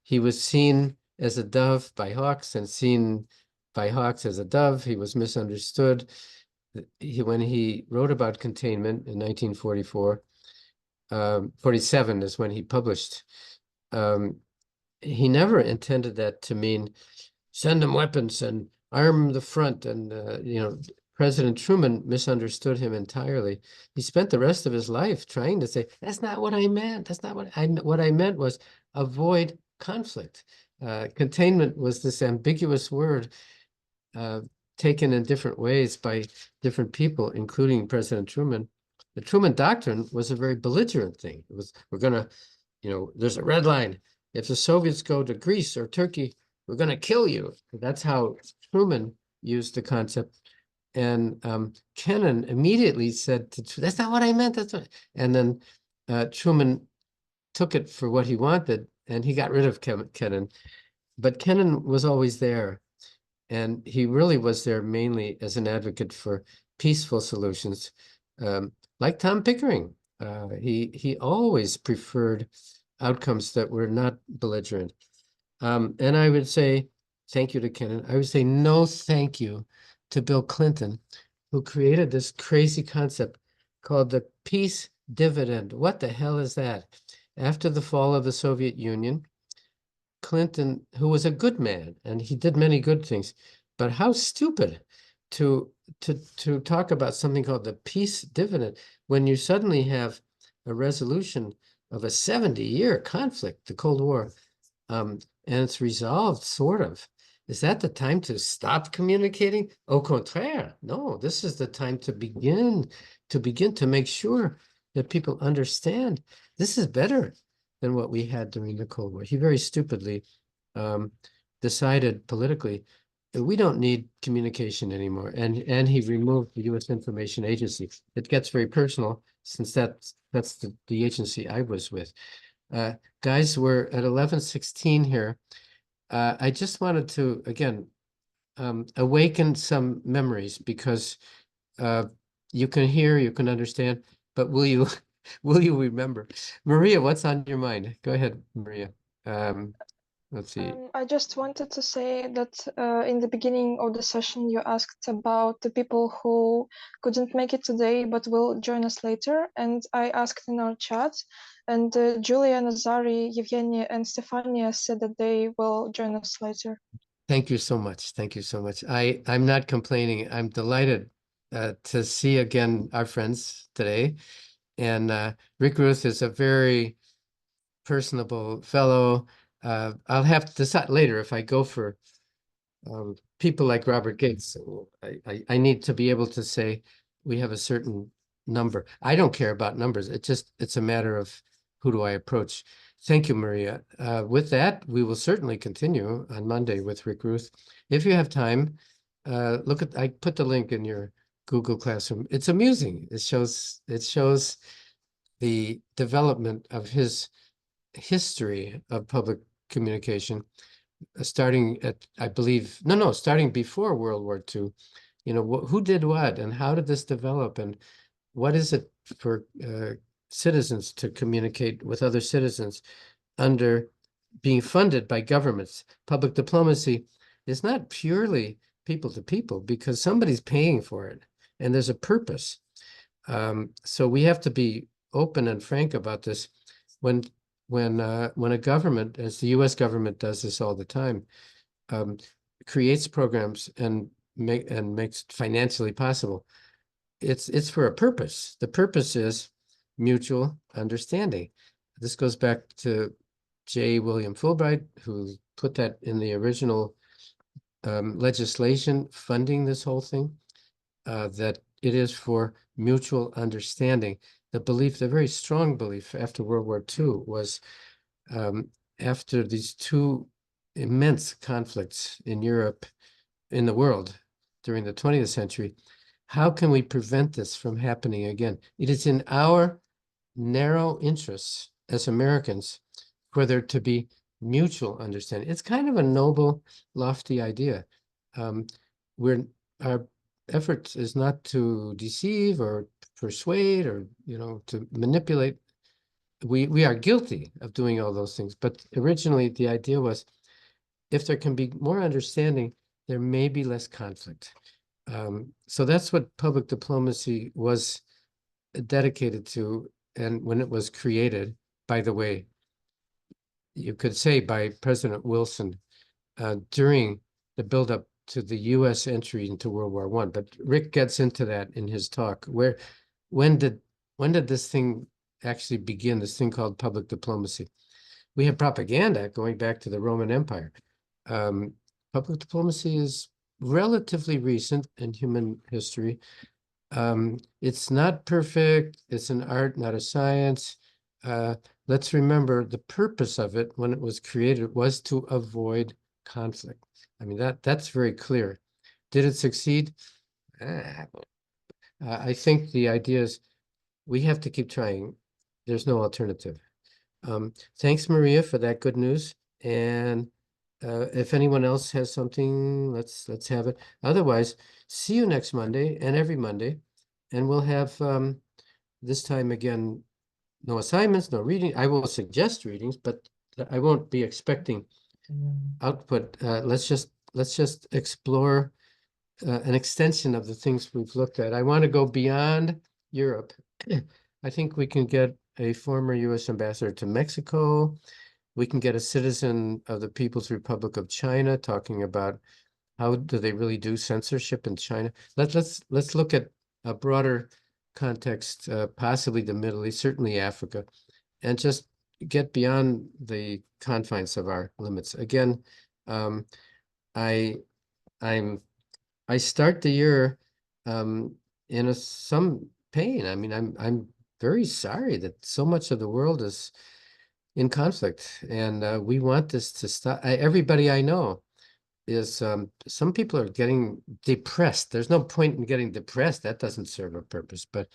he was seen as a dove by hawks and seen by hawks as a dove. He was misunderstood. When he wrote about containment in 1944, 47 is when he published. He never intended that to mean send them weapons and arm the front. And, President Truman misunderstood him entirely. He spent the rest of his life trying to say, that's not what I meant. That's not what I meant was avoid conflict. Containment was this ambiguous word taken in different ways by different people, including President Truman. The Truman Doctrine was a very belligerent thing. It was, we're going to, there's a red line. If the Soviets go to Greece or Turkey, we're going to kill you. That's how Truman used the concept. And Kennan immediately said, that's not what I meant. That's what. And then Truman took it for what he wanted, and he got rid of Kennan. But Kennan was always there. And he really was there mainly as an advocate for peaceful solutions, like Tom Pickering. He always preferred outcomes that were not belligerent. And I would say thank you to Kennan. I would say no thank you to Bill Clinton, who created this crazy concept called the peace dividend. What the hell is that? After the fall of the Soviet Union, Clinton, who was a good man, and he did many good things, but how stupid to talk about something called the peace dividend when you suddenly have a resolution of a 70-year conflict, the Cold War, and it's resolved, sort of. Is that the time to stop communicating? Au contraire, no, this is the time to begin to make sure that people understand this is better than what we had during the Cold War. He very stupidly um, decided politically that we don't need communication anymore, and he removed the U.S. Information Agency. It gets very personal since that's the agency I was with. Guys, we're at 11:16 here. I just wanted to, again, awaken some memories because uh, you can hear, you can understand, but will you will you remember? Maria, what's on your mind? Go ahead, Maria. Um, let's see. I just wanted to say that in the beginning of the session, you asked about the people who couldn't make it today but will join us later. And I asked in our chat, and Julia, Nazari, Evgenia, and Stefania said that they will join us later. Thank you so much. Thank you so much. I'm not complaining. I'm delighted to see again our friends today. And Rick Ruth is a very personable fellow. I'll have to decide later if I go for people like Robert Gates. I need to be able to say we have a certain number. I don't care about numbers. It's a matter of who do I approach. Thank you, Maria. With that, we will certainly continue on Monday with Rick Ruth. If you have time, I put the link in your Google Classroom. It's amusing. It shows the development of his history of public communication, starting at, I believe, no, starting before World War II. You know, who did what and how did this develop and what is it for citizens to communicate with other citizens under being funded by governments? Public diplomacy is not purely people to people because somebody's paying for it and there's a purpose. So we have to be open and frank about this. When when a government, as the U.S. government does this all the time, um, creates programs and makes it financially possible, it's for a purpose. The purpose is mutual understanding. This goes back to J. William Fulbright, who put that in the original legislation funding this whole thing, that it is for mutual understanding. The belief, the very strong belief after World War II was after these two immense conflicts in Europe, in the world during the 20th century, how can we prevent this from happening again? It is in our narrow interests as Americans for there to be mutual understanding. It's kind of a noble, lofty idea. Our effort is not to deceive or persuade or, to manipulate. We are guilty of doing all those things, but originally the idea was if there can be more understanding, there may be less conflict. So that's what public diplomacy was dedicated to. And when it was created, by the way, you could say by President Wilson during the buildup to the U.S. entry into World War I. But Rick gets into that in his talk. When did this thing actually begin? This thing called public diplomacy. We have propaganda going back to the Roman Empire. Public diplomacy is relatively recent in human history. It's not perfect. It's an art, not a science. Let's remember the purpose of it when it was created was to avoid conflict. I mean, that's very clear. Did it succeed? I think the idea is we have to keep trying. There's no alternative. Thanks, Maria, for that good news. And if anyone else has something, let's have it. Otherwise, see you next Monday and every Monday. And we'll have this time again, no assignments, no reading. I will suggest readings, but I won't be expecting output. Let's just explore an extension of the things we've looked at. I want to go beyond Europe. I think we can get a former U.S. ambassador to Mexico. We can get a citizen of the People's Republic of China talking about how do they really do censorship in China. Let's look at a broader context, possibly the Middle East, certainly Africa, and just get beyond the confines of our limits. Again, um, I I'm I start the year um, in some pain. I mean, I'm very sorry that so much of the world is in conflict, and we want this to stop. Everybody I know is some people are getting depressed. There's no point in getting depressed. That doesn't serve a purpose. But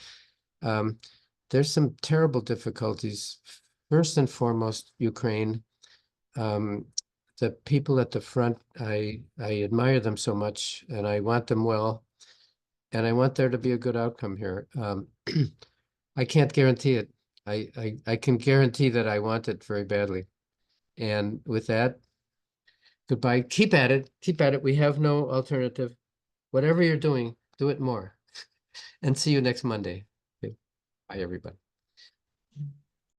um, there's some terrible difficulties. First and foremost, Ukraine. Um, the people at the front, I admire them so much, and I want them well, and I want there to be a good outcome here. I can't guarantee it. I can guarantee that I want it very badly. And with that, goodbye. Keep at it. Keep at it. We have no alternative. Whatever you're doing, do it more. And see you next Monday. Okay. Bye, everybody.